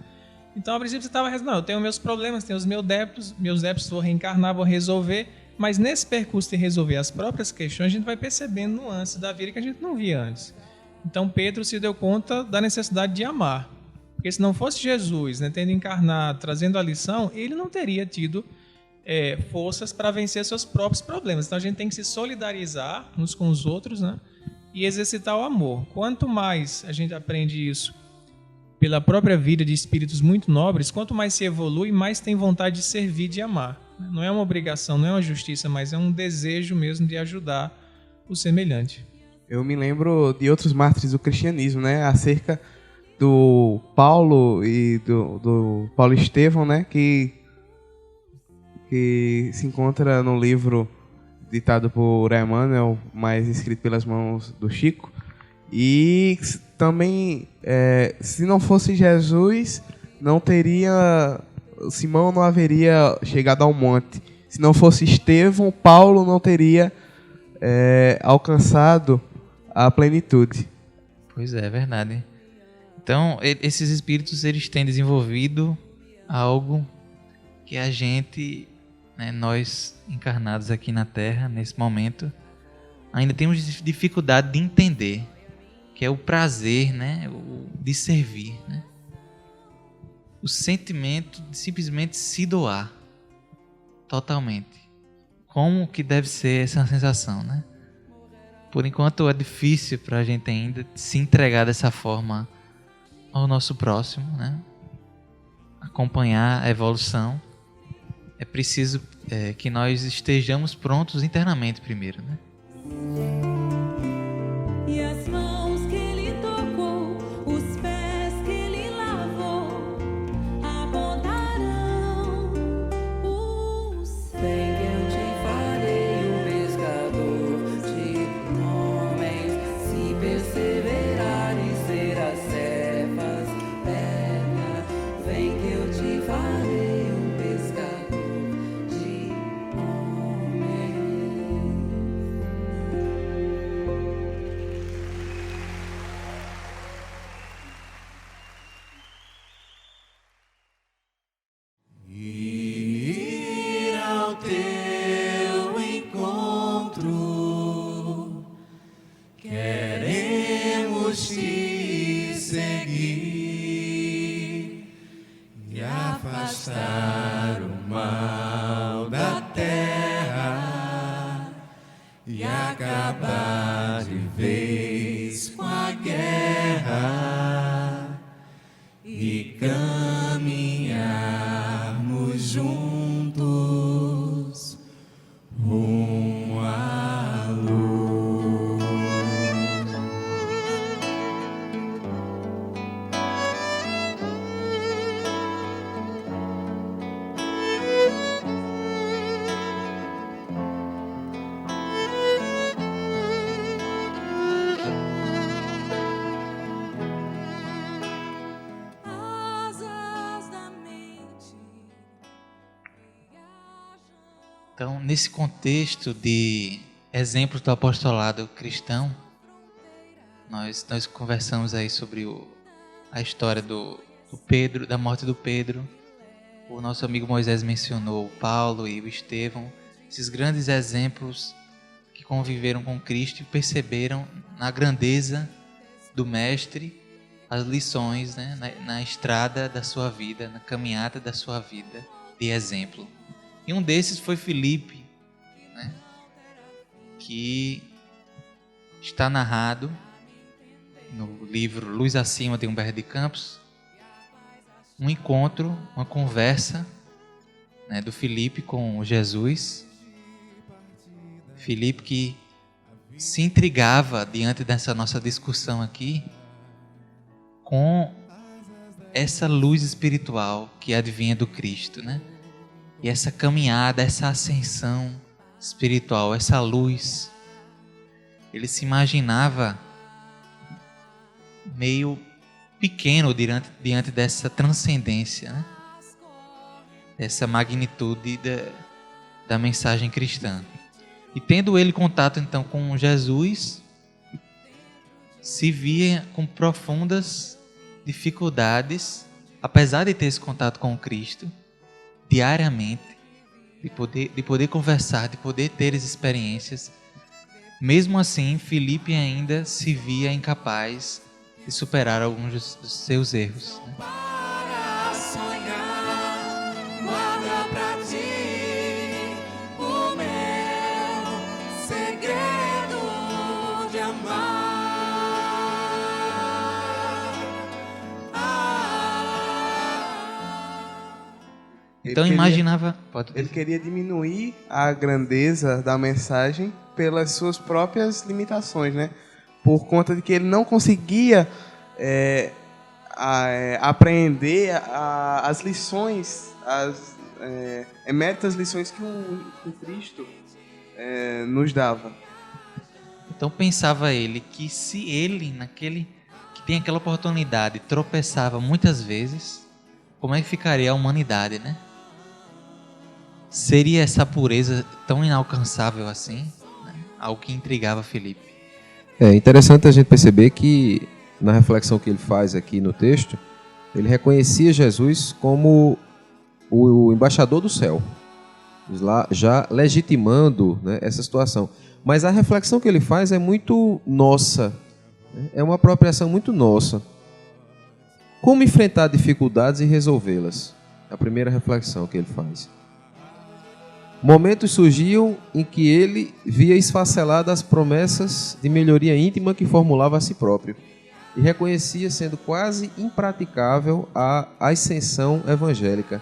Então, a princípio, você estava resolvendo: não, eu tenho meus problemas, tenho os meus débitos, vou reencarnar, vou resolver. Mas nesse percurso de resolver as próprias questões, a gente vai percebendo nuances da vida que a gente não via antes. Então, Pedro se deu conta da necessidade de amar. Porque se não fosse Jesus, né, tendo encarnado, trazendo a lição, ele não teria tido forças para vencer seus próprios problemas. Então a gente tem que se solidarizar uns com os outros, né? E exercitar o amor. Quanto mais a gente aprende isso pela própria vida de espíritos muito nobres, quanto mais se evolui, mais tem vontade de servir, de amar. Não é uma obrigação, não é uma justiça, mas é um desejo mesmo de ajudar o semelhante. Eu me lembro de outros mártires do cristianismo, né? Acerca do Paulo e do Paulo Estevão, né? Que se encontra no livro ditado por Emmanuel, mas escrito pelas mãos do Chico. E também, se não fosse Jesus, Simão não haveria chegado ao monte, se não fosse Estevão, Paulo não teria alcançado a plenitude. Pois é verdade. Então, esses espíritos, eles têm desenvolvido algo que a gente, né, nós encarnados aqui na Terra, nesse momento, ainda temos dificuldade de entender, que é o prazer, né, de servir, né? O sentimento de simplesmente se doar totalmente. Como que deve ser essa sensação, né? Por enquanto é difícil para a gente ainda se entregar dessa forma ao nosso próximo, né? Acompanhar a evolução. É preciso que nós estejamos prontos internamente primeiro, né? E as mãos que ele tocou, os pés que ele lavou, apontarão o céu. Vem que eu te farei um pescador de homens, se perseverares serás servas eternas. Vem que eu te farei um pescador de homens. Ir ao teu encontro, queremos te seguir e afastar o mal da terra e acabar de vez com a guerra e caminharmos juntos rumo à luz. Asas da mente Então, nesse contexto de exemplos do apostolado cristão, nós conversamos aí sobre a história do Pedro, da morte do Pedro. O nosso amigo Moisés mencionou o Paulo e o Estevão, esses grandes exemplos que conviveram com Cristo e perceberam na grandeza do Mestre as lições, né, na estrada da sua vida, na caminhada da sua vida de exemplo. E um desses foi Filipe, né, que está narrado no livro Luz Acima de Humberto de Campos, um encontro, uma conversa, né, do Filipe com Jesus. Filipe que se intrigava diante dessa nossa discussão aqui com essa luz espiritual que advinha do Cristo, né? E essa caminhada, essa ascensão espiritual, essa luz. Ele se imaginava meio pequeno diante dessa transcendência, né? Dessa magnitude da mensagem cristã. E tendo ele contato então com Jesus, se via com profundas dificuldades, apesar de ter esse contato com Cristo, diariamente, de poder conversar, de poder ter as experiências. Mesmo assim, Filipe ainda se via incapaz de superar alguns dos seus erros, né? Para sonhar, guarda pra ti o meu segredo de amar. Então Ele imaginava... Ele queria diminuir a grandeza da mensagem pelas suas próprias limitações, né? Por conta de que ele não conseguia apreender as lições, as eméritas lições que o Cristo nos dava. Então pensava ele que se ele, que tem aquela oportunidade, tropeçava muitas vezes, como é que ficaria a humanidade, né? seria essa pureza tão inalcançável assim? Né? Algo que intrigava Filipe. É interessante a gente perceber que, na reflexão que ele faz aqui no texto, ele reconhecia Jesus como o embaixador do céu, já legitimando, né, essa situação. Mas a reflexão que ele faz é muito nossa, né? É uma apropriação muito nossa. Como enfrentar dificuldades e resolvê-las? A primeira reflexão que ele faz. Momentos surgiam em que ele via esfaceladas as promessas de melhoria íntima que formulava a si próprio e reconhecia sendo quase impraticável a ascensão evangélica.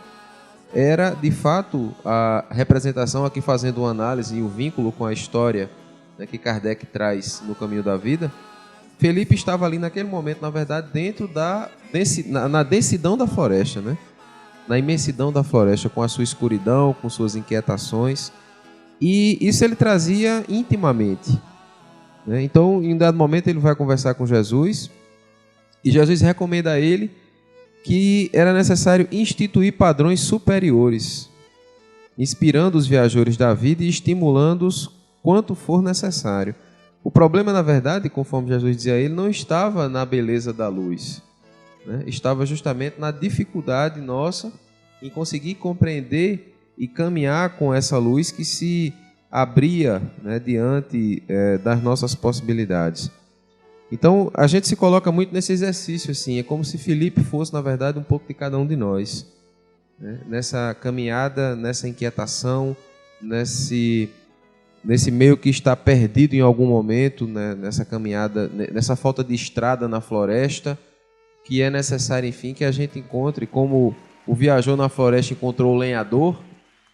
Era, de fato, a representação, aqui fazendo uma análise e o vínculo com a história, né, que Kardec traz no Caminho da Vida. Felipe estava ali naquele momento, na verdade, dentro na densidão da floresta, né? Na imensidão da floresta, com a sua escuridão, com suas inquietações. E isso ele trazia intimamente, né? Então, em um dado momento, ele vai conversar com Jesus e Jesus recomenda a ele que era necessário instituir padrões superiores, inspirando os viajores da vida e estimulando-os quanto for necessário. O problema, na verdade, conforme Jesus dizia a ele, não estava na beleza da luz, né? Estava justamente na dificuldade nossa em conseguir compreender e caminhar com essa luz que se abria, né, diante das nossas possibilidades. Então, a gente se coloca muito nesse exercício, assim, é como se Filipe fosse, na verdade, um pouco de cada um de nós, né? Nessa caminhada, nessa inquietação, nesse meio que está perdido em algum momento, né? Nessa caminhada, nessa falta de estrada na floresta, que é necessário, enfim, que a gente encontre, como o viajor na floresta encontrou o lenhador,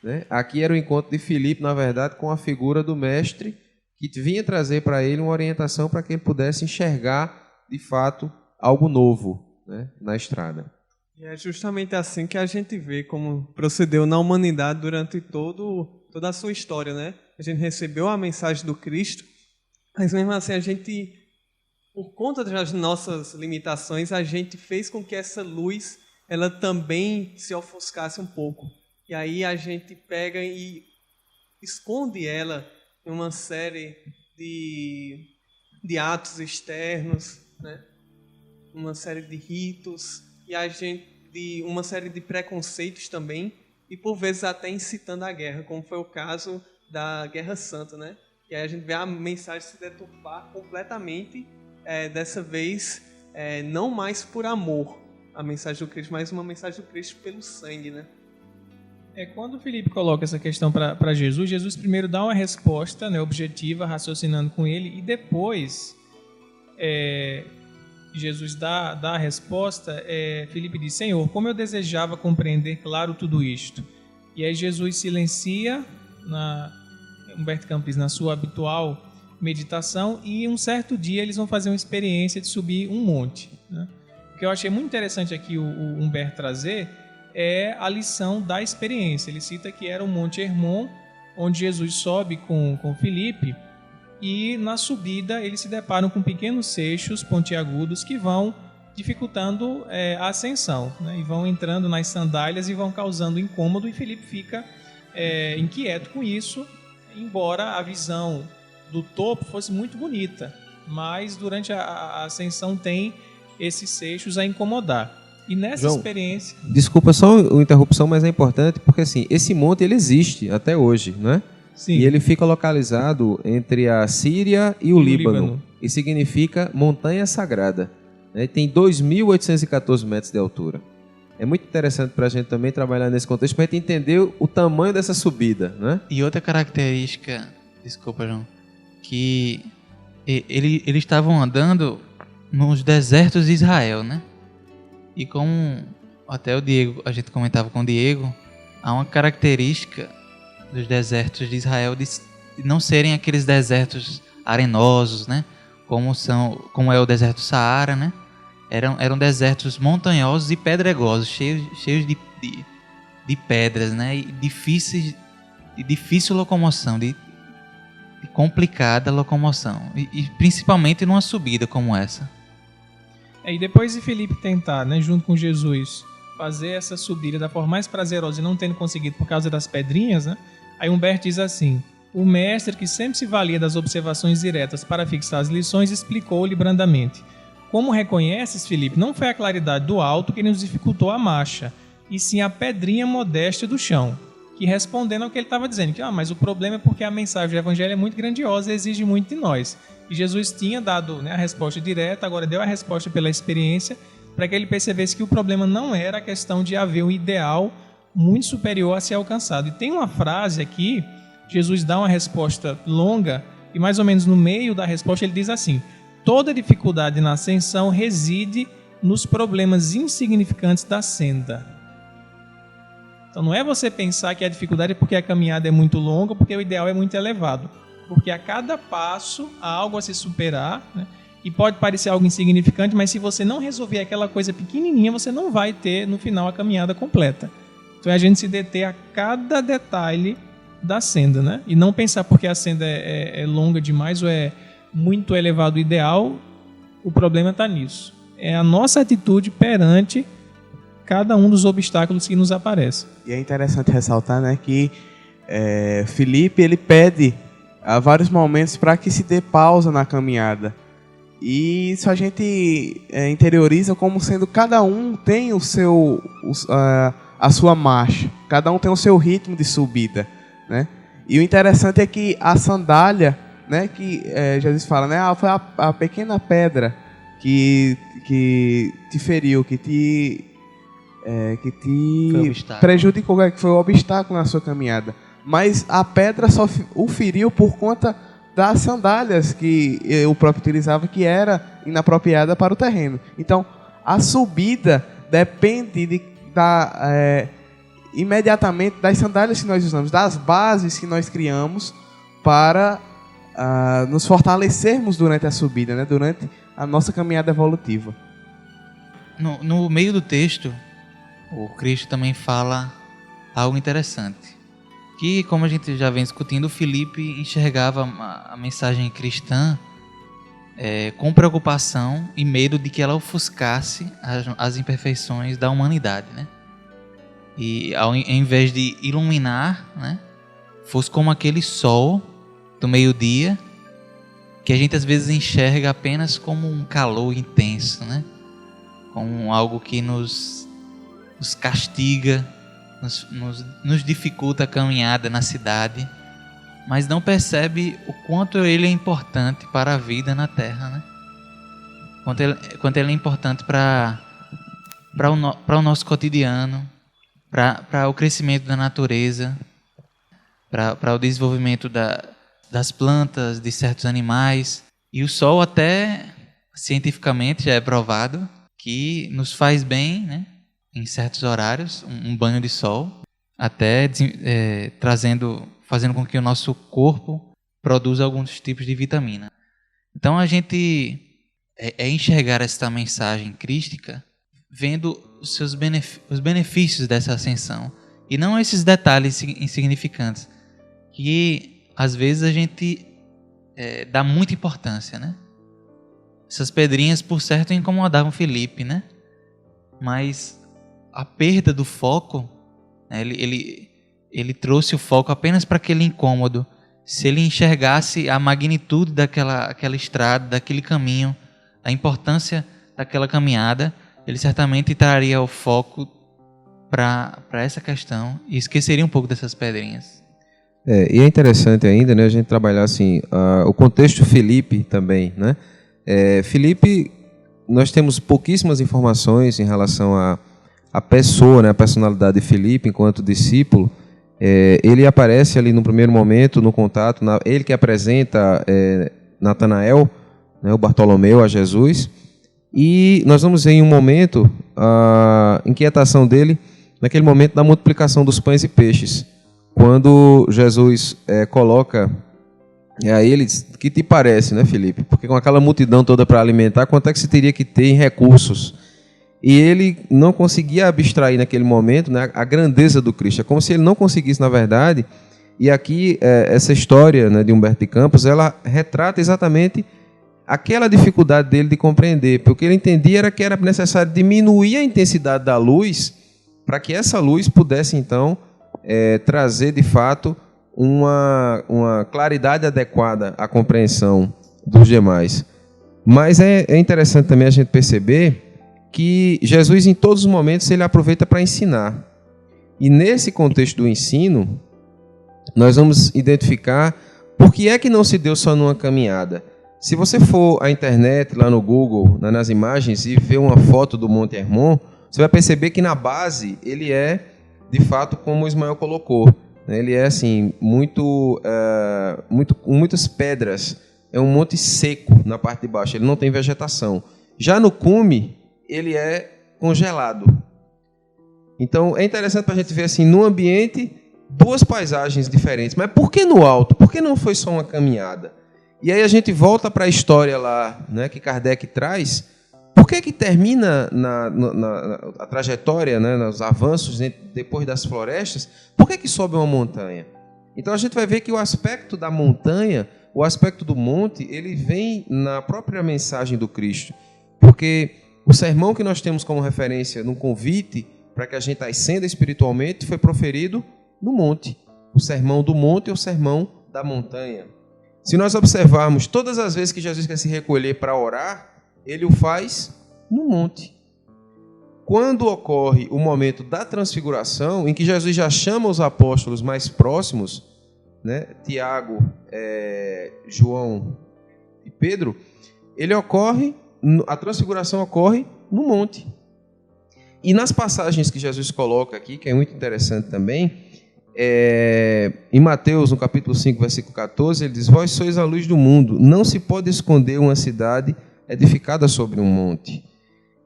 né? Aqui era o encontro de Filipe, na verdade, com a figura do mestre, que vinha trazer para ele uma orientação para que ele pudesse enxergar, de fato, algo novo, né, na estrada. E é justamente assim que a gente vê como procedeu na humanidade durante toda a sua história, né? A gente recebeu a mensagem do Cristo, mas mesmo assim a gente, por conta das nossas limitações, a gente fez com que essa luz ela também se ofuscasse um pouco. E aí a gente pega e esconde ela em uma série de atos externos, né? Uma série de ritos, e uma série de preconceitos também, e por vezes até incitando a guerra, como foi o caso da Guerra Santa, né? E aí a gente vê a mensagem se deturpar completamente, dessa vez não mais por amor, a mensagem do Cristo, mas uma mensagem do Cristo pelo sangue, né? Quando o Filipe coloca essa questão para Jesus, Jesus primeiro dá uma resposta, né, objetiva, raciocinando com ele, e depois Jesus dá a resposta, Filipe diz: Senhor, como eu desejava compreender claro tudo isto. E aí Jesus silencia Humberto Campos na sua habitual meditação, e um certo dia eles vão fazer uma experiência de subir um monte, né? O que eu achei muito interessante aqui o Humberto trazer é a lição da experiência. Ele cita que era o Monte Hermon, onde Jesus sobe com Filipe, e na subida eles se deparam com pequenos seixos pontiagudos que vão dificultando a ascensão, né? E vão entrando nas sandálias e vão causando incômodo, e Filipe fica inquieto com isso, embora a visão do topo fosse muito bonita, mas durante a ascensão tem esses seixos a incomodar. E nessa João, experiência... Desculpa só a interrupção, mas é importante porque assim, esse monte ele existe até hoje, né? Sim. E ele fica localizado entre a Síria e o Líbano. E significa montanha sagrada, né? Tem 2.814 metros de altura. É muito interessante para a gente também trabalhar nesse contexto, para a gente entender o tamanho dessa subida, né? E outra característica, desculpa, João, que eles estavam andando nos desertos de Israel, né? E como até a gente comentava com o Diego, há uma característica dos desertos de Israel de não serem aqueles desertos arenosos, né? Como é o deserto do Saara, né? Eram desertos montanhosos e pedregosos, cheios de pedras, né? E de difícil locomoção, de complicada locomoção. E principalmente numa subida como essa. E depois de Filipe tentar, né, junto com Jesus, fazer essa subida da forma mais prazerosa e não tendo conseguido por causa das pedrinhas, né? Aí Humberto diz assim: o mestre, que sempre se valia das observações diretas para fixar as lições, explicou-lhe brandamente: como reconheces, Felipe, não foi a claridade do alto que nos dificultou a marcha, e sim a pedrinha modesta do chão. Que respondendo ao que ele estava dizendo, que mas o problema é porque a mensagem do evangelho é muito grandiosa e exige muito de nós. E Jesus tinha dado, né, a resposta direta, agora deu a resposta pela experiência, para que ele percebesse que o problema não era a questão de haver um ideal muito superior a ser alcançado. E tem uma frase aqui, Jesus dá uma resposta longa, e mais ou menos no meio da resposta ele diz assim: toda dificuldade na ascensão reside nos problemas insignificantes da senda. Então não é você pensar que a dificuldade é porque a caminhada é muito longa, porque o ideal é muito elevado. Porque a cada passo há algo a se superar, né? E pode parecer algo insignificante, mas se você não resolver aquela coisa pequenininha, você não vai ter no final a caminhada completa. Então é a gente se deter a cada detalhe da senda, né? E não pensar porque a senda é longa demais ou é muito elevado o ideal, o problema está nisso. É a nossa atitude perante cada um dos obstáculos que nos aparecem. E é interessante ressaltar, né, que Felipe ele pede a vários momentos para que se dê pausa na caminhada. E isso a gente interioriza como sendo cada um tem a sua marcha, cada um tem o seu ritmo de subida, né? E o interessante é que a sandália, né, que Jesus fala, né, foi a pequena pedra que te feriu, que te prejudicou, que foi o obstáculo na sua caminhada. Mas a pedra só o feriu por conta das sandálias que o próprio utilizava, que era inapropriada para o terreno. Então, a subida depende imediatamente das sandálias que nós usamos, das bases que nós criamos para nos fortalecermos durante a subida, né? Durante a nossa caminhada evolutiva. No meio do texto, o Cristo também fala algo interessante, que, como a gente já vem discutindo, Felipe enxergava a mensagem cristã com preocupação e medo de que ela ofuscasse as imperfeições da humanidade, né? E ao invés de iluminar, né, fosse como aquele sol do meio-dia, que a gente às vezes enxerga apenas como um calor intenso, né? Como algo que nos castiga, nos dificulta a caminhada na cidade, mas não percebe o quanto ele é importante para a vida na Terra, né? Quanto ele é importante para o nosso cotidiano, para o crescimento da natureza, para o desenvolvimento das plantas, de certos animais. E o sol, até cientificamente já é provado que nos faz bem, né? Em certos horários, um banho de sol, até fazendo com que o nosso corpo produza alguns tipos de vitamina. Então a gente enxergar esta mensagem crística vendo os benefícios dessa ascensão, e não esses detalhes insignificantes que às vezes a gente dá muita importância, né? Essas pedrinhas, por certo, incomodavam Felipe, né? Mas a perda do foco, né, ele trouxe o foco apenas para aquele incômodo. Se ele enxergasse a magnitude daquela estrada, daquele caminho, a importância daquela caminhada, ele certamente traria o foco para essa questão e esqueceria um pouco dessas pedrinhas. E é interessante ainda, né, a gente trabalhar assim, o contexto Felipe também, né? Felipe, nós temos pouquíssimas informações em relação a pessoa, né, a personalidade de Felipe enquanto discípulo. Ele aparece ali no primeiro momento, no contato, ele que apresenta Natanael, né, o Bartolomeu, a Jesus, e nós vamos ver em um momento a inquietação dele, naquele momento da multiplicação dos pães e peixes, quando Jesus coloca a eles: que te parece, né, Felipe? Porque com aquela multidão toda para alimentar, quanto é que se teria que ter em recursos? E ele não conseguia abstrair naquele momento, né, a grandeza do Cristo. É como se ele não conseguisse, na verdade. E aqui, essa história, né, de Humberto de Campos, ela retrata exatamente aquela dificuldade dele de compreender. Porque ele entendia que era necessário diminuir a intensidade da luz para que essa luz pudesse, então, trazer, de fato, uma claridade adequada à compreensão dos demais. Mas é interessante também a gente perceber que Jesus, em todos os momentos, ele aproveita para ensinar. E nesse contexto do ensino, nós vamos identificar por que é que não se deu só numa caminhada. Se você for à internet, lá no Google, nas imagens, e ver uma foto do Monte Hermon, você vai perceber que na base ele é, de fato, como o Ismael colocou. Ele é assim, com muitas pedras. É um monte seco na parte de baixo, ele não tem vegetação. Já no cume, ele é congelado. Então, é interessante para a gente ver assim, no ambiente, duas paisagens diferentes. Mas por que no alto? Por que não foi só uma caminhada? E aí a gente volta para a história lá, né, que Kardec traz. Por que termina a trajetória, né, nos avanços depois das florestas? Por que sobe uma montanha? Então a gente vai ver que o aspecto da montanha, o aspecto do monte, ele vem na própria mensagem do Cristo. Porque o sermão que nós temos como referência no convite para que a gente ascenda espiritualmente foi proferido no monte. O sermão do monte e o sermão da montanha. Se nós observarmos, todas as vezes que Jesus quer se recolher para orar, ele o faz no monte. Quando ocorre o momento da transfiguração, em que Jesus já chama os apóstolos mais próximos, né, Tiago, João e Pedro, a transfiguração ocorre no monte. E nas passagens que Jesus coloca aqui, que é muito interessante também, em Mateus, no capítulo 5, versículo 14, ele diz: vós sois a luz do mundo, não se pode esconder uma cidade edificada sobre um monte.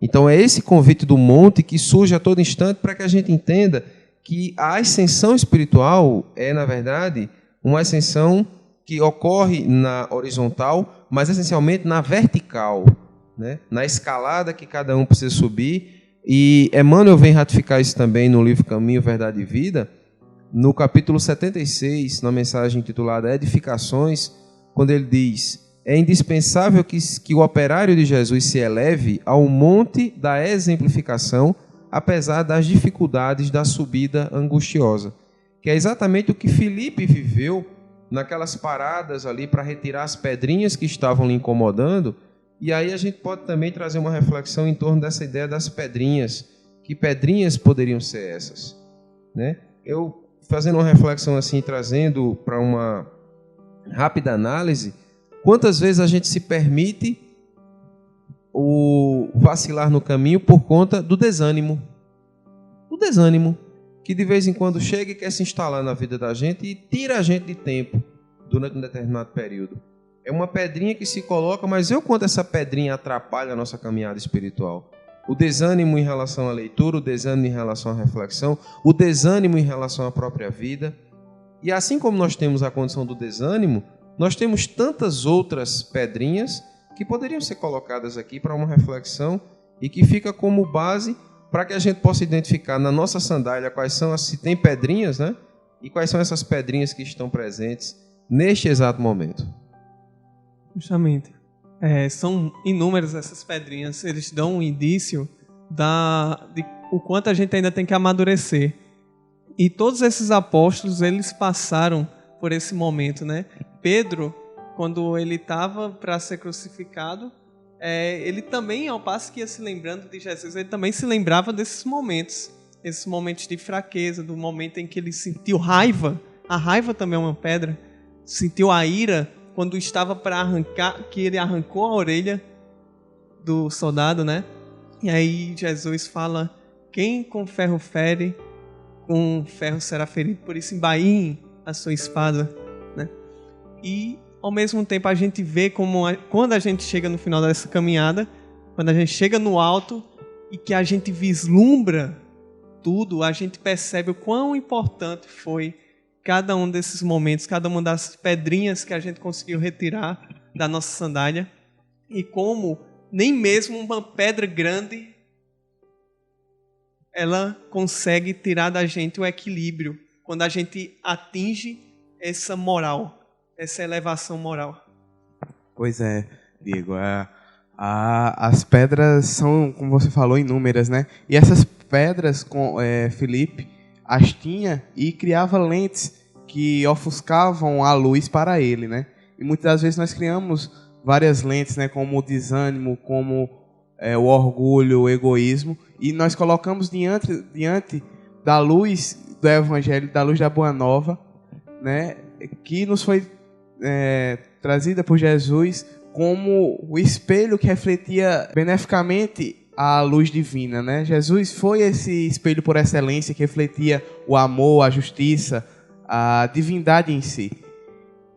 Então é esse convite do monte que surge a todo instante para que a gente entenda que a ascensão espiritual é, na verdade, uma ascensão que ocorre na horizontal, mas essencialmente na vertical, né? Na escalada que cada um precisa subir. E Emmanuel vem ratificar isso também no livro Caminho, Verdade e Vida, no capítulo 76, na mensagem intitulada Edificações, quando ele diz: é indispensável que o operário de Jesus se eleve ao monte da exemplificação, apesar das dificuldades da subida angustiosa. Que é exatamente o que Filipe viveu naquelas paradas ali para retirar as pedrinhas que estavam lhe incomodando. E aí a gente pode também trazer uma reflexão em torno dessa ideia das pedrinhas. Que pedrinhas poderiam ser essas? Né? Eu, fazendo uma reflexão assim, trazendo para uma rápida análise, quantas vezes a gente se permite o vacilar no caminho por conta do desânimo? O desânimo, que de vez em quando chega e quer se instalar na vida da gente e tira a gente de tempo durante um determinado período. É uma pedrinha que se coloca, mas eu quanto essa pedrinha atrapalha a nossa caminhada espiritual. O desânimo em relação à leitura, o desânimo em relação à reflexão, o desânimo em relação à própria vida. E assim como nós temos a condição do desânimo, nós temos tantas outras pedrinhas que poderiam ser colocadas aqui para uma reflexão e que fica como base para que a gente possa identificar na nossa sandália quais são se tem pedrinhas, né? E quais são essas pedrinhas que estão presentes neste exato momento. Justamente. São inúmeras essas pedrinhas. Eles dão um indício de o quanto a gente ainda tem que amadurecer. E todos esses apóstolos, eles passaram por esse momento, né? Pedro, quando ele estava para ser crucificado, ele também, ao passo que ia se lembrando de Jesus, ele também se lembrava desses momentos de fraqueza, do momento em que ele sentiu raiva. A raiva também é uma pedra. Sentiu a ira quando estava para arrancar, que ele arrancou a orelha do soldado, né? E aí Jesus fala: quem com ferro fere, com ferro será ferido, por isso embainhe a sua espada, né? E ao mesmo tempo a gente vê como quando a gente chega no final dessa caminhada, quando a gente chega no alto e que a gente vislumbra tudo, a gente percebe o quão importante foi cada um desses momentos, cada uma das pedrinhas que a gente conseguiu retirar da nossa sandália, e como nem mesmo uma pedra grande ela consegue tirar da gente o equilíbrio quando a gente atinge essa moral, essa elevação moral. Pois é, Diego. As pedras são, como você falou, inúmeras, né? E essas pedras, Filipe as tinha e criava lentes que ofuscavam a luz para ele, né? E muitas das vezes nós criamos várias lentes, né, como o desânimo, como o orgulho, o egoísmo, e nós colocamos diante da luz do Evangelho, da luz da Boa Nova, né, que nos foi trazida por Jesus como o espelho que refletia beneficamente a luz divina, né? Jesus foi esse espelho por excelência que refletia o amor, a justiça, a divindade em si.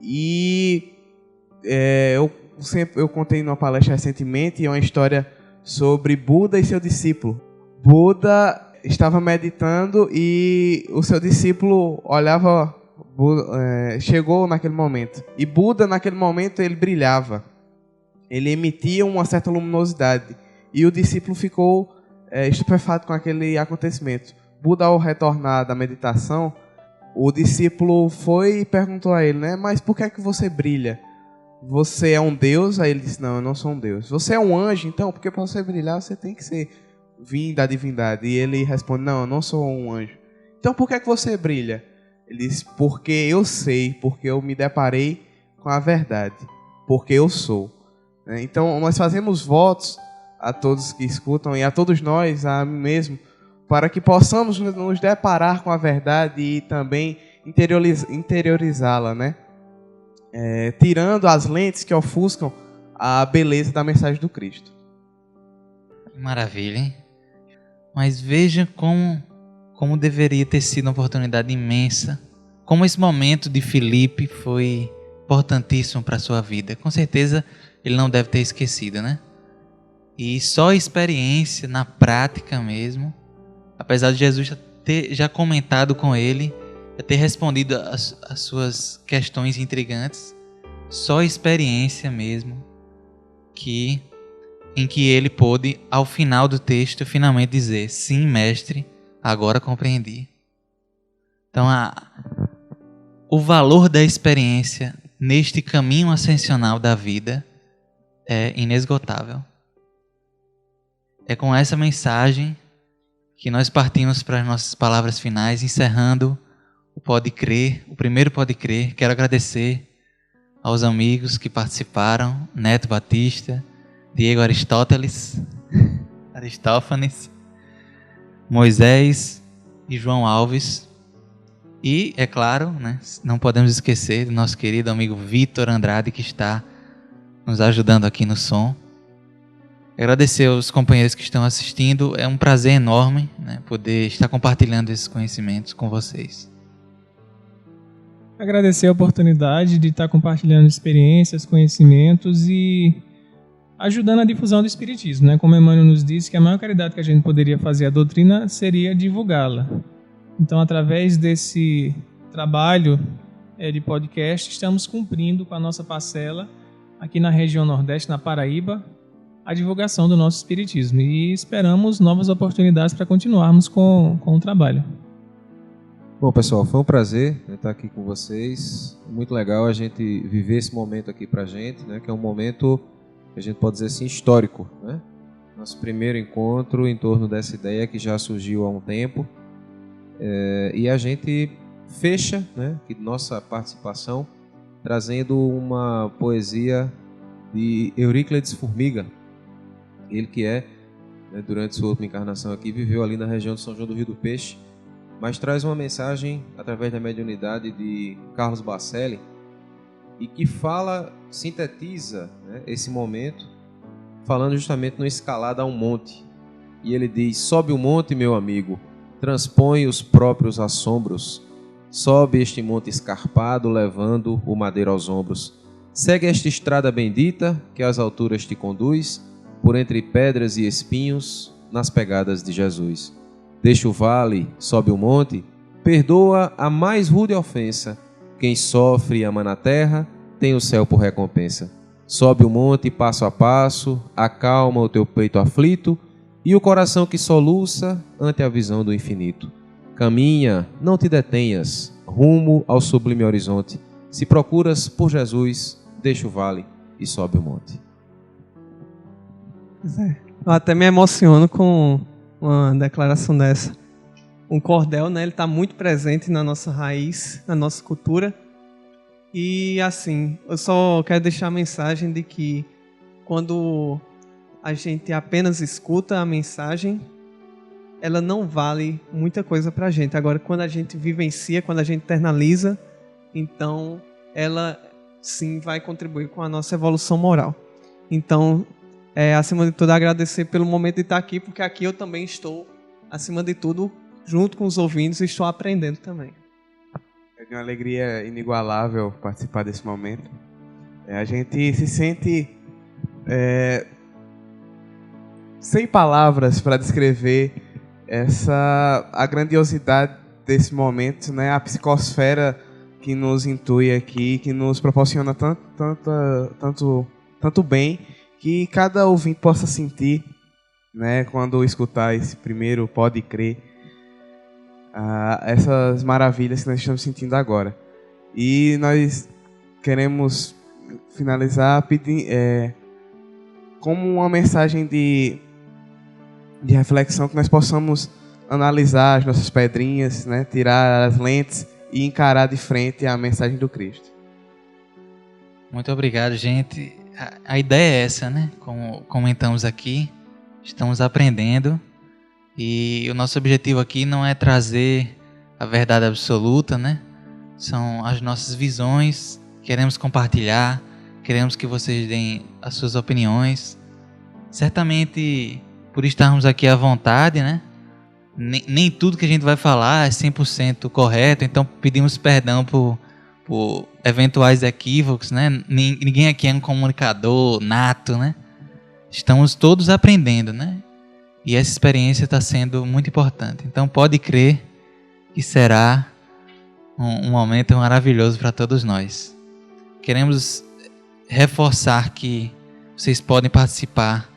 E eu contei numa palestra recentemente uma história sobre Buda e seu discípulo. Buda estava meditando e o seu discípulo olhava, chegou naquele momento. E Buda, naquele momento, ele brilhava. Ele emitia uma certa luminosidade. E o discípulo ficou estupefato com aquele acontecimento. Buda, ao retornar da meditação, o discípulo foi e perguntou a ele, né? Mas por que é que você brilha? Você é um Deus? Aí ele disse, não, eu não sou um Deus. Você é um anjo? Então, porque para você brilhar, você tem que vir da divindade. E ele responde, não, eu não sou um anjo. Então, por que é que você brilha? Ele disse, porque eu sei, porque eu me deparei com a verdade, porque eu sou. Então, nós fazemos votos a todos que escutam e a todos nós, a mim mesmo, para que possamos nos deparar com a verdade e também interiorizá-la, né? Tirando as lentes que ofuscam a beleza da mensagem do Cristo. Maravilha, hein? Mas veja como deveria ter sido uma oportunidade imensa, como esse momento de Filipe foi importantíssimo para a sua vida. Com certeza ele não deve ter esquecido, né? E só a experiência, na prática mesmo, apesar de Jesus ter já comentado com ele, ter respondido as suas questões intrigantes, só a experiência mesmo em que ele pôde, ao final do texto, finalmente dizer, sim, mestre, agora compreendi. Então, o valor da experiência neste caminho ascensional da vida é inesgotável. É com essa mensagem que nós partimos para as nossas palavras finais, encerrando o Pode Crer, o primeiro Pode Crer. Quero agradecer aos amigos que participaram, Neto Batista, Diego Aristófanes, Moisés e João Alves. E, é claro, né, não podemos esquecer do nosso querido amigo Vitor Andrade, que está nos ajudando aqui no som. Agradecer aos companheiros que estão assistindo. É um prazer enorme, né, poder estar compartilhando esses conhecimentos com vocês. Agradecer a oportunidade de estar compartilhando experiências, conhecimentos e ajudando a difusão do Espiritismo, né? Como Emmanuel nos disse, que a maior caridade que a gente poderia fazer à doutrina seria divulgá-la. Então, através desse trabalho de podcast, estamos cumprindo com a nossa parcela aqui na região Nordeste, na Paraíba, a divulgação do nosso Espiritismo. E esperamos novas oportunidades para continuarmos com o trabalho. Bom, pessoal, foi um prazer estar aqui com vocês. Muito legal a gente viver esse momento aqui para a gente, né? Que é um momento, a gente pode dizer assim, histórico, né? Nosso primeiro encontro em torno dessa ideia que já surgiu há um tempo. E a gente fecha, né, nossa participação trazendo uma poesia de Euríclides Formiga. Ele que durante sua última encarnação aqui, viveu ali na região de São João do Rio do Peixe, mas traz uma mensagem através da mediunidade de Carlos Bacelli e que sintetiza, né, esse momento, falando justamente no escalada a um monte. E ele diz: sobe o monte, meu amigo, transpõe os próprios assombros, sobe este monte escarpado, levando o madeiro aos ombros. Segue esta estrada bendita, que às alturas te conduz, por entre pedras e espinhos, nas pegadas de Jesus. Deixa o vale, sobe o monte, perdoa a mais rude ofensa. Quem sofre e ama na terra, tem o céu por recompensa. Sobe o monte passo a passo, acalma o teu peito aflito, e o coração que soluça ante a visão do infinito. Caminha, não te detenhas, rumo ao sublime horizonte. Se procuras por Jesus, deixa o vale e sobe o monte. Eu até me emociono com uma declaração dessa. O cordel, né, ele está muito presente na nossa raiz, na nossa cultura. E assim, eu só quero deixar a mensagem de que quando a gente apenas escuta a mensagem, ela não vale muita coisa pra gente. Agora, quando a gente vivencia, quando a gente internaliza, então ela sim vai contribuir com a nossa evolução moral. Então, acima de tudo, agradecer pelo momento de estar aqui, porque aqui eu também estou, acima de tudo, junto com os ouvintes, e estou aprendendo também. É de uma alegria inigualável participar desse momento. A gente se sente sem palavras para descrever a grandiosidade desse momento, né? A psicosfera que nos intui aqui, que nos proporciona tanto bem, que cada ouvinte possa sentir, né, quando escutar esse primeiro Pode Crer, essas maravilhas que nós estamos sentindo agora. E nós queremos finalizar como uma mensagem de reflexão, que nós possamos analisar as nossas pedrinhas, né, tirar as lentes e encarar de frente a mensagem do Cristo. Muito obrigado, gente. A ideia é essa, né? Como comentamos aqui, estamos aprendendo e o nosso objetivo aqui não é trazer a verdade absoluta, né? São as nossas visões, queremos compartilhar, queremos que vocês deem as suas opiniões. Certamente, por estarmos aqui à vontade, né? Nem tudo que a gente vai falar é 100% correto, então pedimos perdão por eventuais equívocos, né? Ninguém aqui é um comunicador nato, né? Estamos todos aprendendo, né? E essa experiência está sendo muito importante. Então pode crer que será um momento maravilhoso para todos nós. Queremos reforçar que vocês podem participar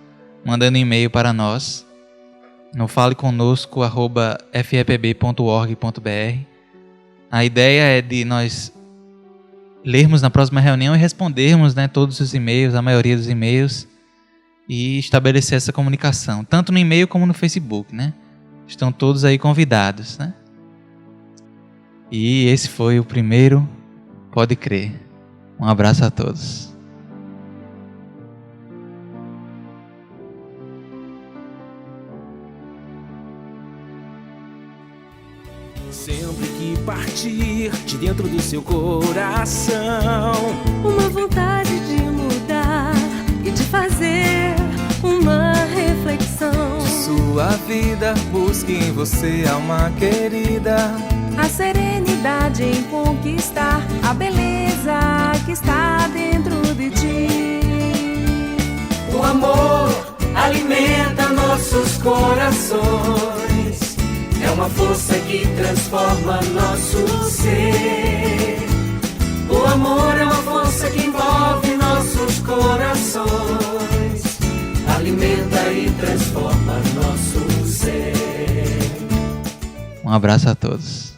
mandando e-mail para nós no faleconosco@fepb.org.br. A ideia é de nós lermos na próxima reunião e respondermos, né, todos os e-mails, a maioria dos e-mails, e estabelecer essa comunicação, tanto no e-mail como no Facebook, né? Estão todos aí convidados, né? E esse foi o primeiro Pode Crer. Um abraço a todos. Sempre que partir de dentro do seu coração, Uma vontade de mudar e de fazer uma reflexão. sua vida busque em você, alma querida. A serenidade em conquistar a beleza que está dentro de ti. O amor alimenta nossos corações. É uma força que transforma nosso ser. O amor é uma força que envolve nossos corações. Alimenta e transforma nosso ser. Um abraço a todos.